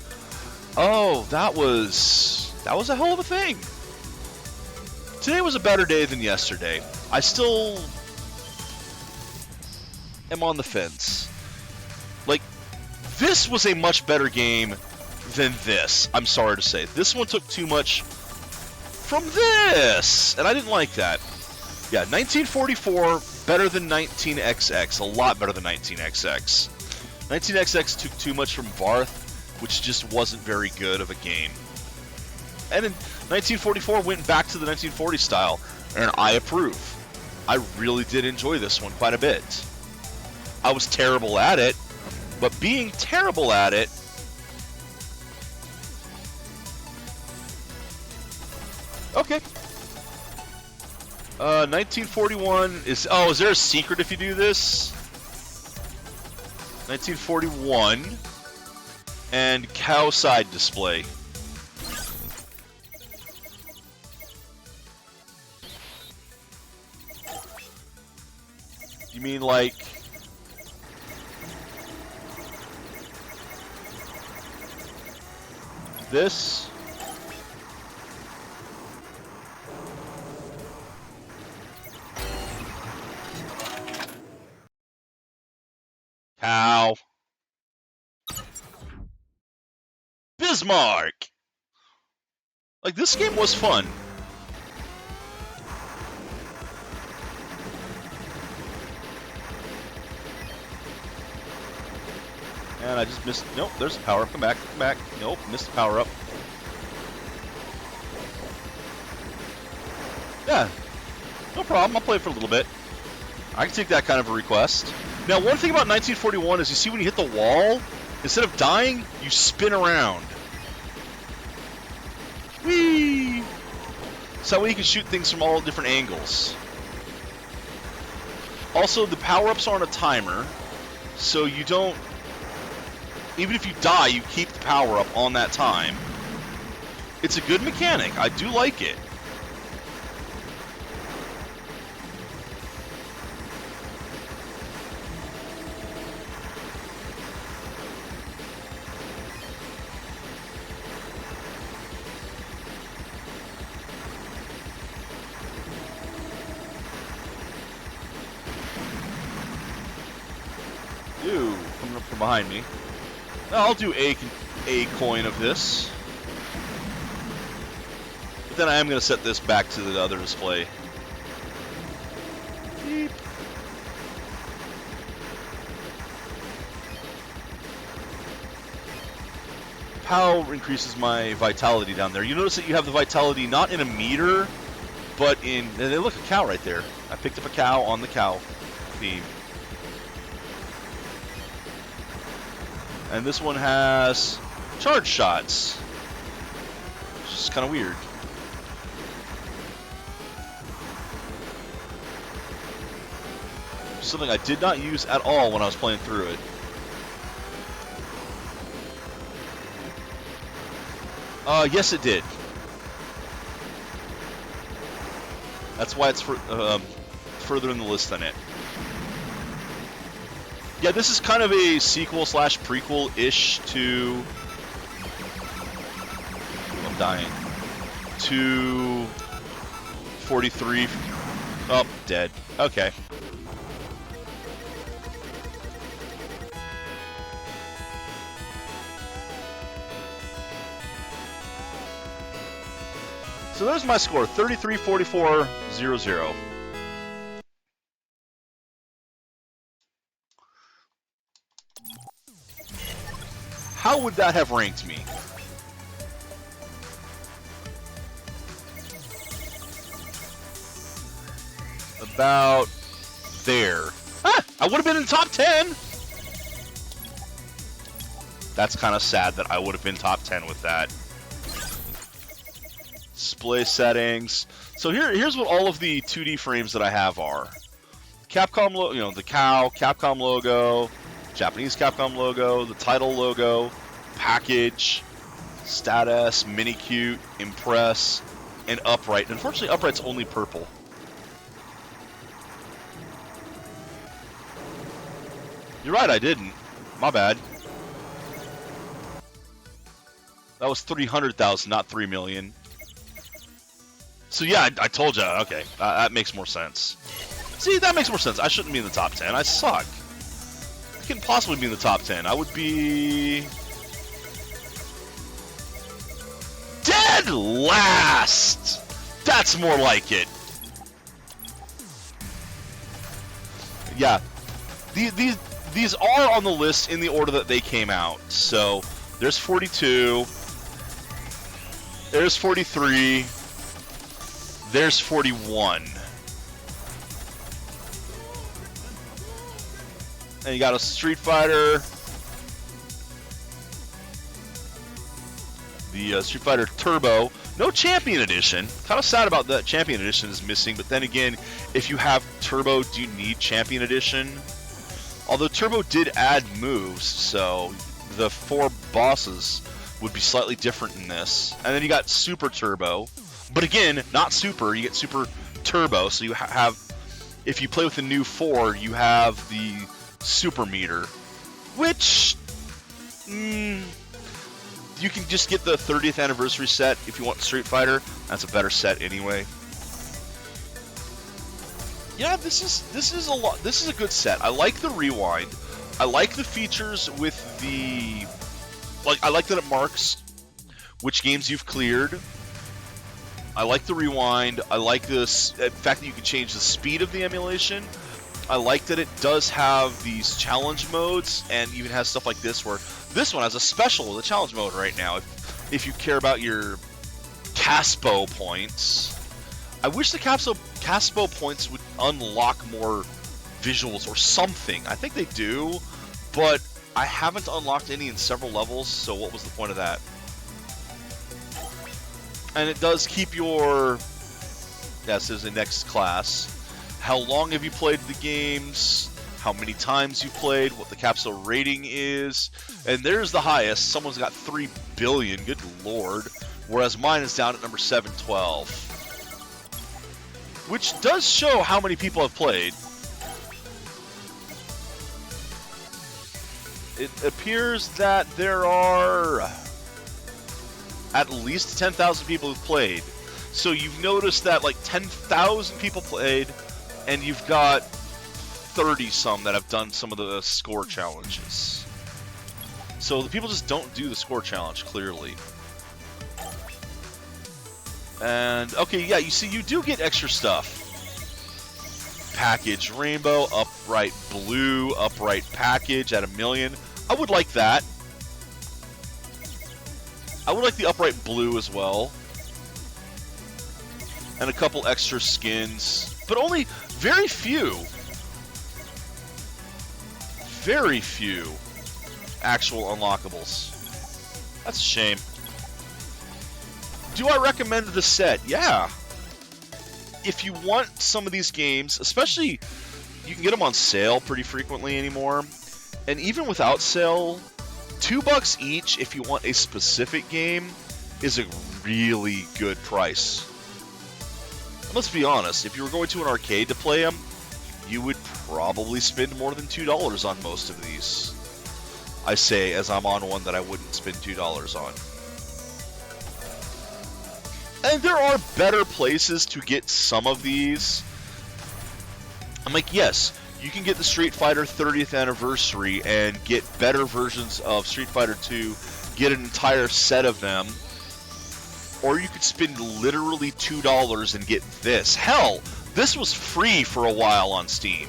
Oh, that was a hell of a thing. Today was a better day than yesterday. I still am on the fence. This was a much better game than this. I'm sorry to say. This one took too much from this, and I didn't like that. Yeah, 1944, better than 19XX. A lot better than 19XX. 19XX took too much from Varth, which just wasn't very good of a game. And in 1944 went back to the 1940 style, and I approve. I really did enjoy this one quite a bit. I was terrible at it, but being terrible at it, okay. 1941 is... Oh, is there a secret if you do this? 1941 and cow side display. You mean this? Cow. Bismarck! This game was fun. And I just missed... Nope, there's a power-up. Come back, come back. Nope, missed the power-up. Yeah, no problem. I'll play it for a little bit. I can take that kind of a request. Now, one thing about 1941 is you see when you hit the wall, instead of dying, you spin around. Whee! So that way you can shoot things from all different angles. Also, the power-ups are on a timer, so you don't... Even if you die, you keep the power-up on that time. It's a good mechanic. I do like it. Ooh, coming up from behind me. I'll do a coin of this. But then I am going to set this back to the other display. Beep. Pow increases my vitality down there. You notice that you have the vitality not in a meter, but in... And look, a cow right there. I picked up a cow on the cow. theme. And this one has charge shots, which is kind of weird. Something I did not use at all when I was playing through it. Yes, it did. That's why it's further in the list than it. Yeah, this is kind of a sequel slash prequel-ish to... I'm dying. To 43. Oh, dead. Okay. So there's my score, 33-44-0-0. How would that have ranked me? About there. Ah, I would have been in the top 10! That's kind of sad that I would have been top 10 with that. Display settings. So here's what all of the 2D frames that I have are. Capcom logo, you know, the cow, Capcom logo, Japanese Capcom logo, the title logo, package, status, Minicute, Impress, and Upright. Unfortunately, Upright's only purple. You're right, I didn't. My bad. That was 300,000, not 3 million. So yeah, I told you. Okay, that makes more sense. See, that makes more sense. I shouldn't be in the top 10. I suck. I couldn't possibly be in the top 10. I would be... dead last! That's more like it. Yeah. These are on the list in the order that they came out. So, there's 42. There's 43. There's 41. And you got a Street Fighter. The Street Fighter Turbo. No Champion Edition. Kind of sad about that. Champion Edition is missing. But then again, if you have Turbo, do you need Champion Edition? Although Turbo did add moves, so the 4 bosses would be slightly different in this. And then you got Super Turbo. But again, not Super, you get Super Turbo, so you have, if you play with the new 4, you have the Super Meter, which, you can just get the 30th anniversary set if you want Street Fighter. That's a better set anyway. Yeah, this is a lot. This is a good set. I like the rewind. I like the features with the, I like that it marks which games you've cleared. I like the rewind. I like this fact that you can change the speed of the emulation. I like that it does have these challenge modes and even has stuff like this where this one has a special, the challenge mode right now. If you care about your Caspo points. I wish the Caspo points would unlock more visuals or something. I think they do, but I haven't unlocked any in several levels, so what was the point of that? And it does keep your, this is the next class, how long have you played the games, how many times you played, what the Capsule rating is, and there's the highest. Someone's got 3 billion, good lord, whereas mine is down at number 712. Which does show how many people have played. It appears that there are at least 10,000 people who've played. So you've noticed that like 10,000 people played, and you've got 30-some that have done some of the score challenges. So the people just don't do the score challenge, clearly. And, okay, yeah, you see, you do get extra stuff. Package Rainbow, Upright Blue, Upright Package at 1 million. I would like that. I would like the Upright Blue as well. And a couple extra skins. But only very few. very few actual unlockables. That's a shame. Do I recommend the set? Yeah. If you want some of these games, especially, you can get them on sale pretty frequently anymore. And even without sale, $2 each if you want a specific game is a really good price. And let's be honest, if you were going to an arcade to play them, you would probably spend more than $2 on most of these. I say as I'm on one that I wouldn't spend $2 on. And there are better places to get some of these. I'm like, yes, you can get the Street Fighter 30th anniversary and get better versions of Street Fighter 2, get an entire set of them, or you could spend literally $2 and get this. Hell, this was free for a while on Steam.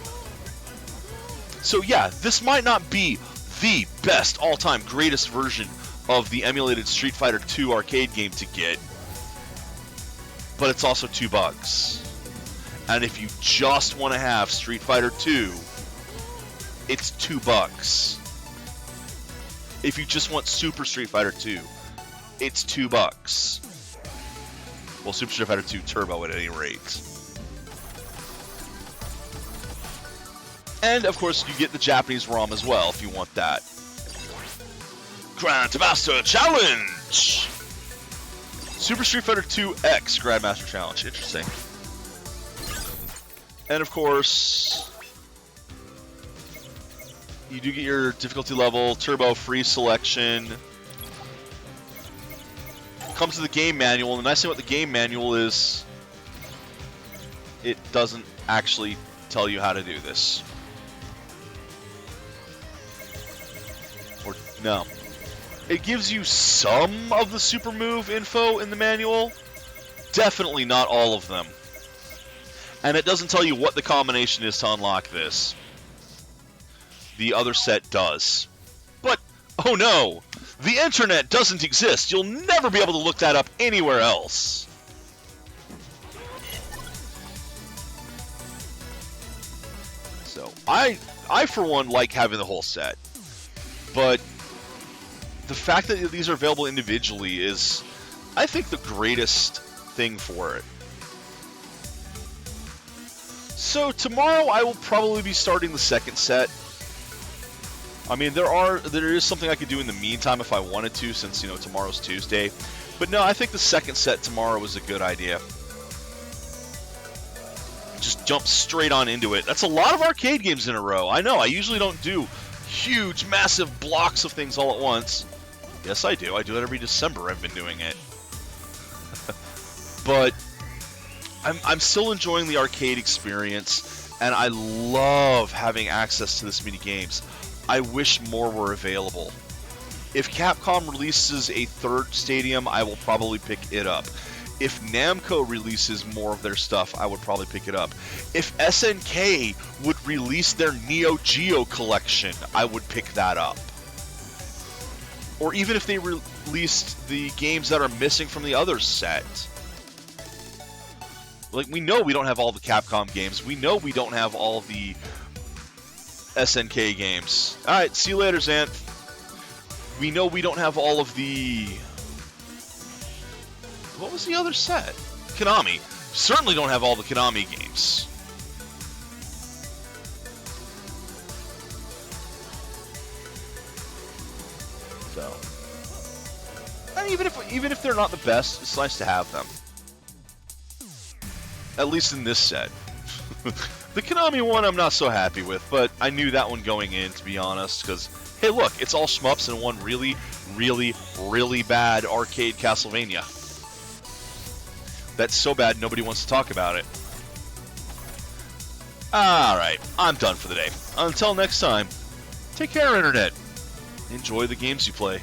So yeah, this might not be the best all-time greatest version of the emulated Street Fighter 2 arcade game to get, but it's also $2. And if you just want to have Street Fighter 2, it's $2. If you just want Super Street Fighter 2, it's $2. Well, Super Street Fighter 2 Turbo at any rate. And, of course, you get the Japanese ROM as well, if you want that. Grandmaster Challenge! Super Street Fighter 2 X Grandmaster Challenge. Interesting. And, of course, you do get your difficulty level, Turbo free selection. Comes to the game manual, and the nice thing about the game manual is it doesn't actually tell you how to do this. Or, no. It gives you some of the super move info in the manual. Definitely not all of them. And it doesn't tell you what the combination is to unlock this. The other set does. But, oh no! The internet doesn't exist! You'll never be able to look that up anywhere else! So, I for one, like having the whole set. But the fact that these are available individually is, I think, the greatest thing for it. So tomorrow I will probably be starting the second set. I mean, there is something I could do in the meantime if I wanted to, since, you know, tomorrow's Tuesday. But no, I think the second set tomorrow is a good idea. Just jump straight on into it. That's a lot of arcade games in a row. I know, I usually don't do huge, massive blocks of things all at once. Yes, I do. I do it every December. I've been doing it. But I'm still enjoying the arcade experience, and I love having access to this many games. I wish more were available. If Capcom releases a third stadium, I will probably pick it up. If Namco releases more of their stuff, I would probably pick it up. If SNK would release their Neo Geo collection, I would pick that up. Or even if they released the games that are missing from the other set. Like, we know we don't have all the Capcom games. We know we don't have all the SNK games. Alright, see you later, Xanth. We know we don't have all of the... What was the other set? Konami. Certainly don't have all the Konami games. So... And even if they're not the best, it's nice to have them. At least in this set. The Konami one I'm not so happy with, but I knew that one going in, to be honest, because, hey look, it's all shmups in one really, really, really bad arcade Castlevania. That's so bad nobody wants to talk about it. Alright, I'm done for the day. Until next time, take care, Internet. Enjoy the games you play.